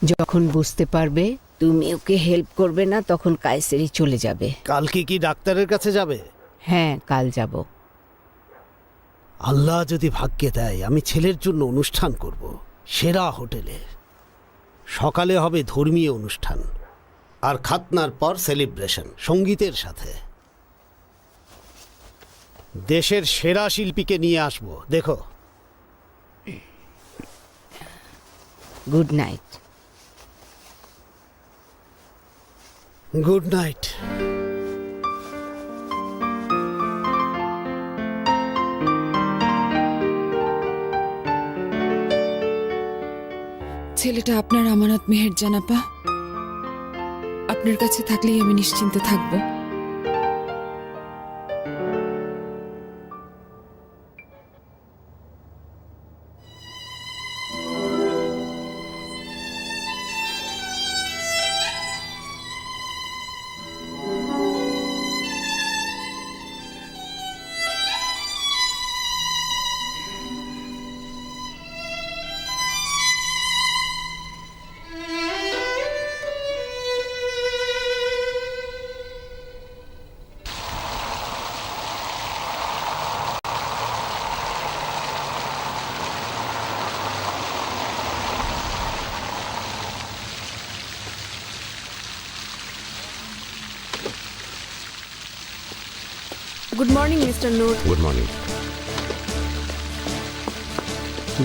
যখন বুঝতে পারবে তুমি ওকে হেল্প করবে না, তখন কায়সেরি চলে যাবে। কালকে কি ডাক্তারের কাছে যাবে? হ্যাঁ, কাল যাব। আল্লাহ যদি ভাগ্যে দেয় আমি ছেলের জন্য অনুষ্ঠান করব, সেরা হোটেলে। সকালে হবে ধর্মীয় অনুষ্ঠান, আর খাতনার পর সেলিব্রেশন সঙ্গীতের সাথে। দেশের সেরা শিল্পীকে নিয়ে আসবো, দেখো। Good night. Good night. ছেলেটা আপনার আমানত মেহের জানাপা, আপনার কাছে থাকলেই আমি নিশ্চিন্তে থাকব। Good morning mister Noor. Good morning.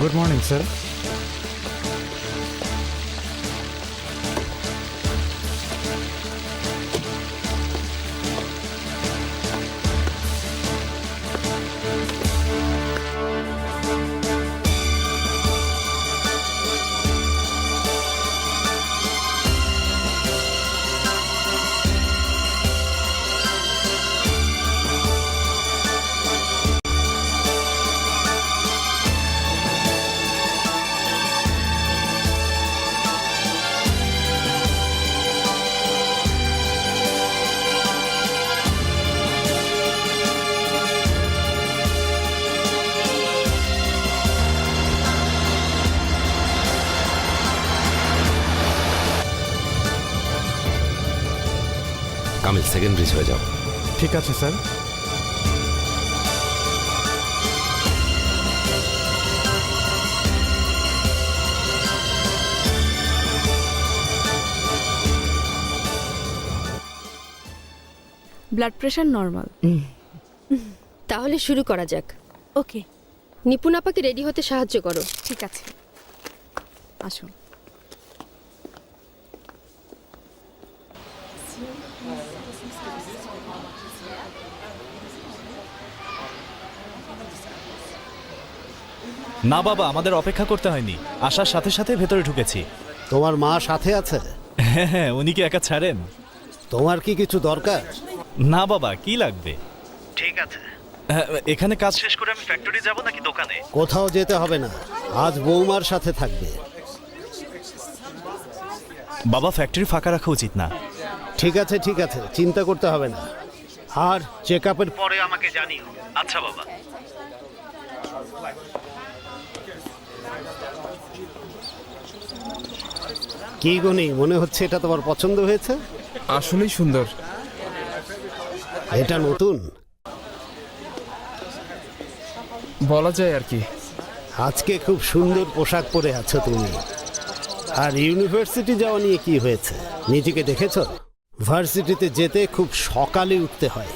Good morning sir. Kamil, second bridge হয়ে যাও। ঠিক আছে স্যার। Blood pressure normal. তাহলে শুরু করা যাক। ওকে। নিপুণ আপাকে রেডি হতে সাহায্য করো। ঠিক আছে, আসুন। না বাবা, আমাদের অপেক্ষা করতে হয়নি, আসার সাথে সাথে ভেতরে ঢুকেছি। তোমার মা সাথে আছে? হ্যাঁ হ্যাঁ, উনি কি একা ছাড়েন? তোমার কি কিছু দরকার? না বাবা, কি লাগবে? ঠিক আছে। এখানে কাজ শেষ করে আমি ফ্যাক্টরি যাব নাকি দোকানে? কোথাও যেতে হবে না, আজ বৌমার সাথে থাকবে। বাবা, ফ্যাক্টরি ফাঁকা রাখা উচিত না। ঠিক আছে ঠিক আছে, চিন্তা করতে হবে না। আর চেক আপের পরে আমাকে জানিও। আচ্ছা বাবা। কি গুনি, মনে হচ্ছে এটা তোমার পছন্দ হয়েছে? আসলেই সুন্দর। এটা নতুন বলা যায় আর কি। আজকে খুব সুন্দর পোশাক পরে আছো তুমি। আর ইউনিভার্সিটি যাওয়া নিয়ে কি হয়েছে, নিজেকে দেখেছো? ভার্সিটিতে যেতে খুব সকালে উঠতে হয়।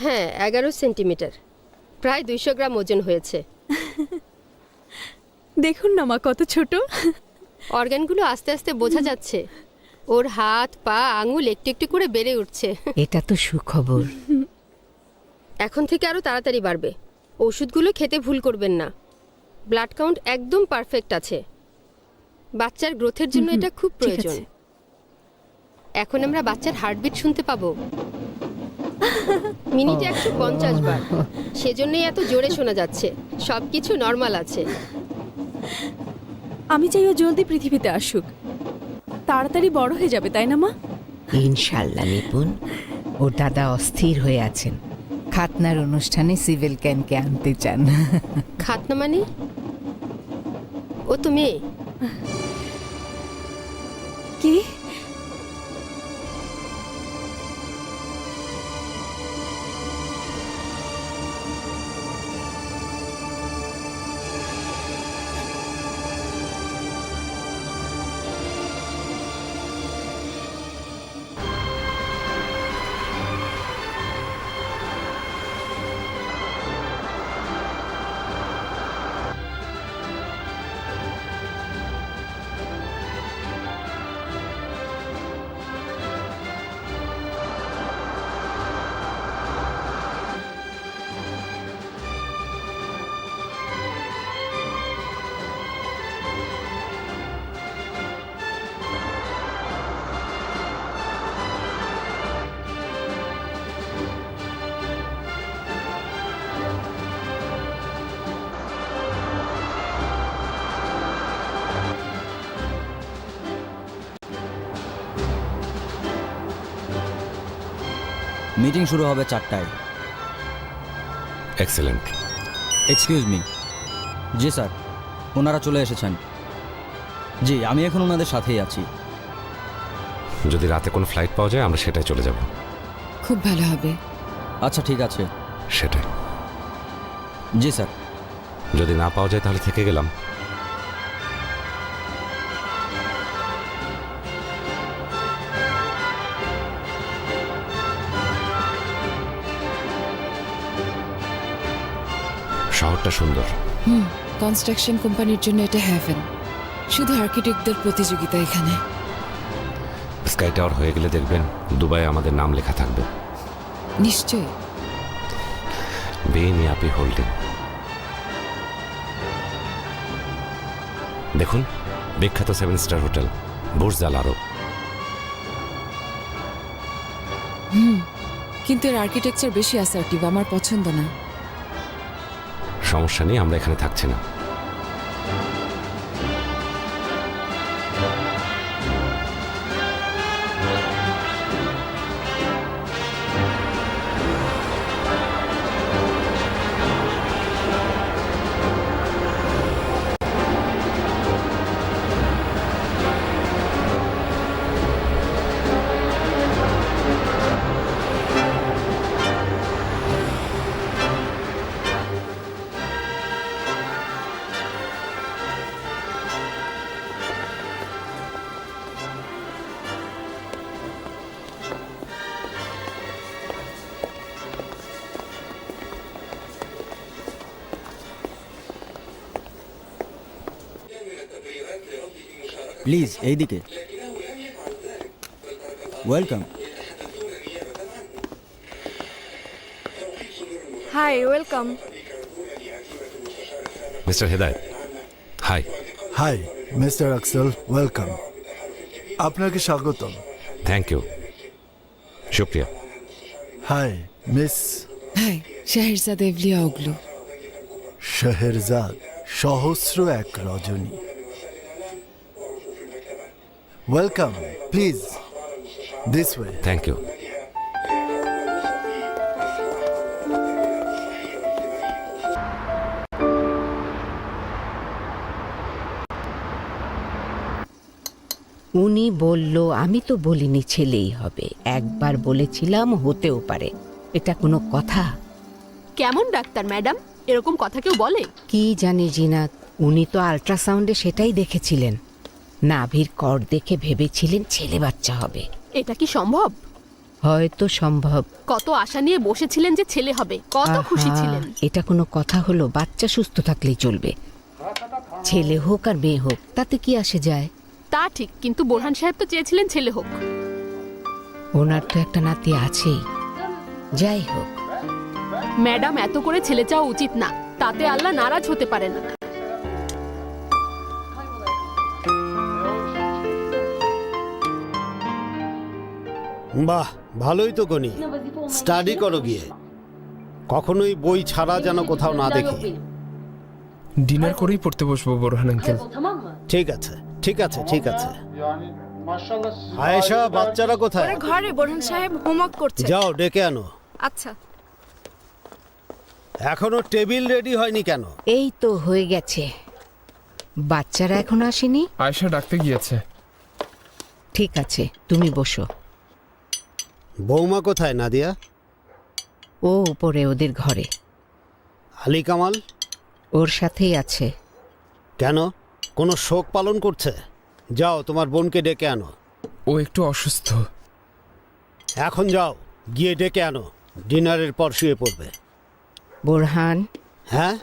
হ্যাঁ, 11 সেন্টিমিটার, প্রায় 200 গ্রাম ওজন হয়েছে। দেখুন না মা, কত ছোট। অর্গানগুলো আস্তে আস্তে বোঝা যাচ্ছে। ওর হাত পা আঙুল একটু একটু করে বেড়ে উঠছে। এটা তো সুখবর। এখন থেকে আরো তাড়াতাড়ি বাড়বে। ওষুধগুলো খেতে ভুল করবেন না। ব্লাড কাউন্ট একদম পারফেক্ট আছে। বাচ্চার গ্রোথের জন্য এটা খুব প্রয়োজন। এখন আমরা বাচ্চার হার্টবিট শুনতে পাবো মিনিটে 150 বার। সেজন্যই এত জোরে শোনা যাচ্ছে। সবকিছু নর্মাল আছে। আমি চাই ও জলদি পৃথিবীতে আসুক, তাড়াতাড়ি বড় হয়ে যাবে, তাই না মা? ইনশাল্লাহ নিপুণ। ওর দাদা অস্থির হয়ে আছেন, খাতনার অনুষ্ঠানে সিভিল ক্যানকে আনতে চান। খাতনা মানে? ও তো মেয়ে। কি? মিটিং শুরু হবে 4টায়। এক্সেলেন্ট। Excuse me. জি স্যার, ওনারা চলে এসেছেন। জি, আমি এখন ওনাদের সাথেই আছি। যদি রাতে কোনো ফ্লাইট পাওয়া যায় আমরা সেটাই চলে যাব। খুব ভালো হবে। আচ্ছা ঠিক আছে। সেটাই। জি স্যার। যদি না পাওয়া যায় তাহলে থেকে গেলাম। শহরটা সুন্দর। কনস্ট্রাকশন কোম্পানির জন্য এটা হ্যাভেন। শুধু আর্কিটেক্টদের প্রতিযোগিতা এখানে। স্কাই টাওয়ার হয়ে গেলে দেখবেন দুবাই আমাদের নাম লেখা থাকবে। নিশ্চয়ই। বেনিয়াপি হোল্ডিং। দেখুন, বিখ্যাত 7 স্টার হোটেল বুর্জ আল আরব। কিন্তু এর আর্কিটেকচার বেশি অ্যাসার্টিভ, আমার পছন্দ না। সমস্যা নেই, আমরা এখানে থাকছি না। প্লিজ এইদিকে। Welcome. Hi, welcome. Mister Hedayat, hi. Hi mister Aksel, welcome. আপনাকে স্বাগতম। Thank you. শুক্রিয়া। Hi miss. Hi, Scheherazade Evliya Oglu. Scheherazade, সহস্র এক রজনী। Welcome, please this way. Thank you. উনি বলল, আমি তো বলিনি ছেলেই হবে। একবার বলেছিলাম হতেও পারে। এটা কোনো কথা? কেমন ডাক্তার ম্যাডাম, এরকম কথা কেউ বলে? কি জানি জিনাত, উনি তো আল্ট্রাসাউন্ডে সেটাই দেখেছিলেন। নাভির কর দেখে ভেবেছিলেন ছেলে বাচ্চা হবে। এটা কি সম্ভব? হয়তো সম্ভব। কত আশা নিয়ে বসেছিলেন যে ছেলে হবে, কত খুশি ছিলেন। এটা কোনো কথা হলো? বাচ্চা সুস্থ থাকলেই চলবে। ছেলে হোক আর মেয়ে হোক, তাতে কি আসে যায়? তা ঠিক, কিন্তু বোরহান সাহেব তো চেয়েছিলেন ছেলে হোক। ওনার তো একটা নাতি আছেই। যাই হোক, ম্যাডাম এত করে ছেলে চাওয়া উচিত না, তাতে আল্লাহ নারাজ হতে পারেন। বাহ, ভালোই তো গনি। স্টাডি করো গিয়ে, কখনোই বই ছাড়া যেন কোথাও না দেখি। ডিনার করেই পড়তে বসবো বোরহান আঙ্কেল। ঠিক আছে, ঠিক আছে, ঠিক আছে। আয়েশা, বাচ্চারা কোথায়? ওরা ঘরে, বোরহান সাহেব হোমওয়ার্ক করছে। যাও ডেকে আনো। আচ্ছা। এখনো টেবিল রেডি হয়নি কেন? এই তো হয়ে গেছে। বাচ্চারা এখন আসেনি? আয়েশা ডাকতে গিয়েছে। ঠিক আছে, তুমি বসো। বৌমা কোথায় নাদিয়া? ও উপরে ওদের ঘরে। আলী কামাল? ওর সাথেই আছে। কেন, কোনো শোক পালন করছে? যাও তোমার বোনকে ডেকে আনো। ও একটু অসুস্থ। এখন যাও, গিয়ে ডেকে আনো। ডিনারের পর শুয়ে পড়বে। বোরহান। হ্যাঁ?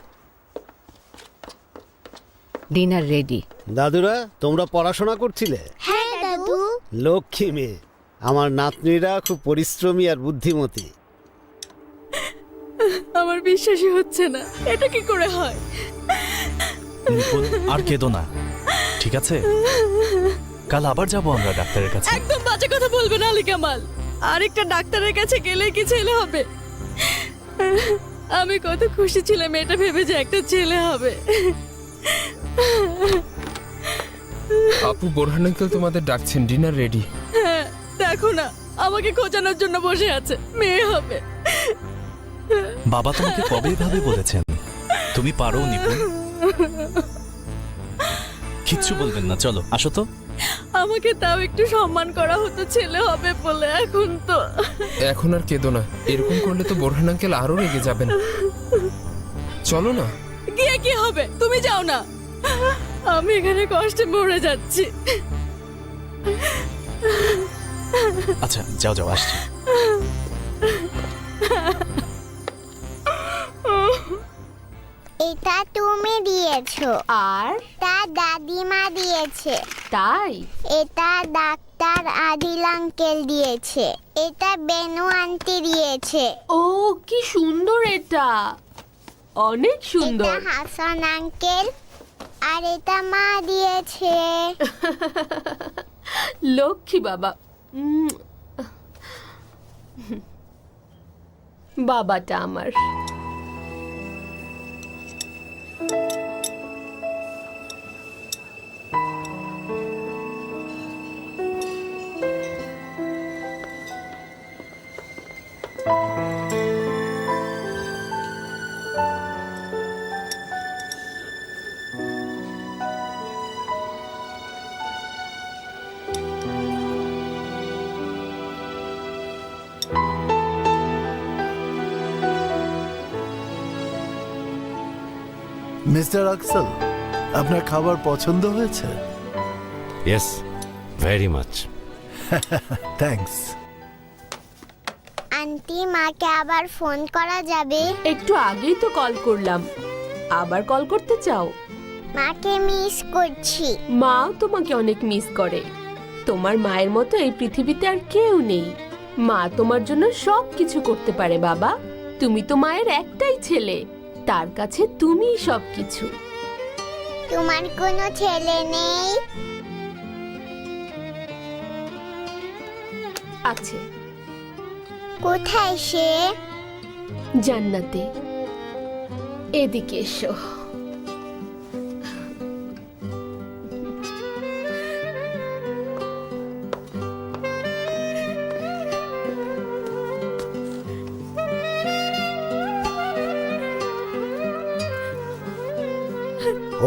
Dinner ready. দাদুরা, তোমরা পড়াশোনা করছিলে? হ্যাঁ দাদু। লক্ষ্মী মেয়ে। আমার নাতনিরা খুব পরিশ্রমী আর বুদ্ধিমতী। আমার বিশ্বাসই হচ্ছে না, এটা কি করে হয়? আর কেঁদো না, ঠিক আছে? কাল আবার যাব আমরা ডাক্তারের কাছে। একদম বাজে কথা বলবেন আলী কামাল। আরেকটা ডাক্তারের কাছে গেলে কি ছেলে হবে? আমি কত খুশি ছিলাম এটা ভেবে যে একটা ছেলে হবে। আপু, বোরহান আঙ্কেল তোমাদের ডাকছেন, ডিনার রেডি। হ্যাঁ, দেখো না, আমাকে খোঁজানোর জন্য বসে আছে, মেয়ে হবে। বাবা তোমাকে কবে ভাবে বলেছেন তুমি পারো নিপুণ? কিচ্ছু বলবেন না, চলো আসো তো। আমাকে তাও একটু সম্মান করা হতো ছেলে হবে বলে, এখন তো। এখন আর কেঁদো না, এরকম করলে তো বোরহান আঙ্কেল আরো রেগে যাবেন। চলো না। গিয়ে কি হবে, তুমি যাও না, আমি এখানে কষ্টে মরে যাচ্ছি। আচ্ছা যাও যাও, আসছি। এটা তুমি দিয়েছো আর তা দাদিমা দিয়েছে। তাই? এটা ডাক্তার আদিল আঙ্কেল দিয়েছে। এটা বেনু আন্টি দিয়েছে। ও কি সুন্দর, এটা অনেক সুন্দর। এটা হাসান আঙ্কেল আর এটা মা দিয়েছে। লক্ষ্মী বাবা। বাবাটা আমার। মিস্টার আকসেল, আপনার খাবার পছন্দ হয়েছে? Yes, very much. Thanks. Aunty, মাকে আবার ফোন করা যাবে? একটু আগেই তো কল করলাম, আবার কল করতে চাও? মাকে মিস করছি। মা তোমাকে অনেক মিস করে। তোমার মায়ের মতো এই পৃথিবীতে আর কেউ নেই। মা তোমার জন্য সব কিছু করতে পারে বাবা। তুমি তো মায়ের একটাই ছেলে, তার কাছে তুমিই সব কিছু। তোমার কোনো ছেলে নেই? আছে। কোথায় সে? জান্নাতে। এদিকে এসো।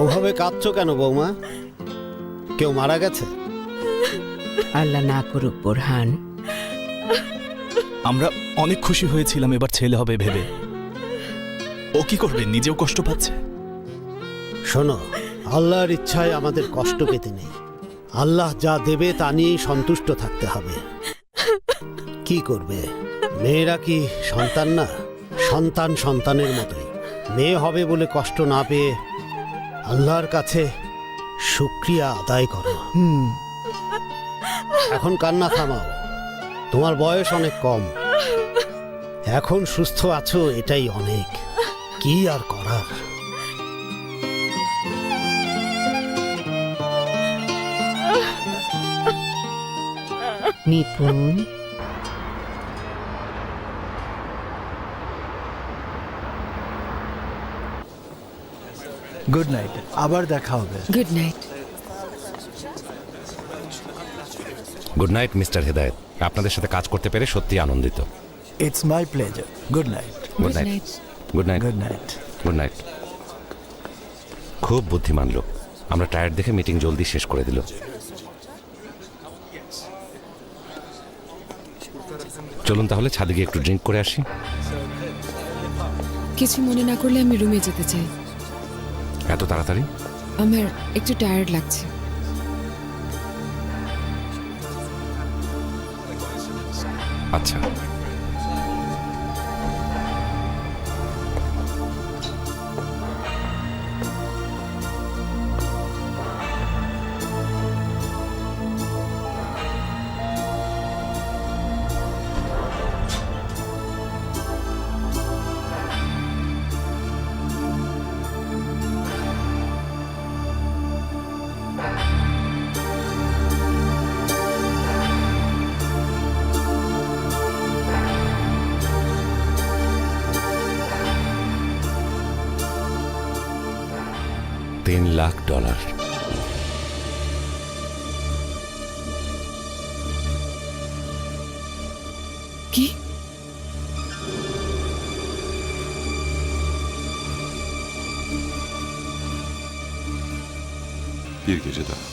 ওভাবে কাঁদছো কেন বৌমা? কেউ মারা গেছে? আল্লাহ না করুক বোরহান। আমরা অনেক খুশি হয়েছিলাম এবার ছেলে হবে ভেবে। ও কি করবে, নিজেও কষ্ট পাচ্ছে। শোনো, আল্লাহর ইচ্ছায় আমাদের কষ্ট পেতে নেই। আল্লাহ যা দেবে তা নিয়েই সন্তুষ্ট থাকতে হবে। কি করবে, মেয়েরা কি সন্তান না? সন্তান সন্তানের মতোই। মেয়ে হবে বলে কষ্ট না পেয়ে আল্লাহর কাছে শুকরিয়া আদায় করো। এখন কান্না থামাও, তোমার বয়স অনেক কম। এখন সুস্থ আছো, এটাই অনেক। কি আর করার। নিপুণ, গুড নাইট, আবার দেখা হবে। Good night. Good night mister Hedayat, আপনাদের সাথে কাজ করতে পেরে সত্যি আনন্দিত। It's my pleasure. Good night. Good night. Good night. Good night. Good night. খুব বুদ্ধিমান লোক। আমরা টায়ার্ড দেখে মিটিং জলদি শেষ করে দিল। চলুন তাহলে ছাদে গিয়ে একটু ড্রিঙ্ক করে আসি। কিছু মনে না করলে আমি রুমে যেতে চাই। এত তাড়াতাড়ি? আমার একটু টায়ার্ড লাগছে। আচ্ছা। $3 লাখ। কি Bir gece daha.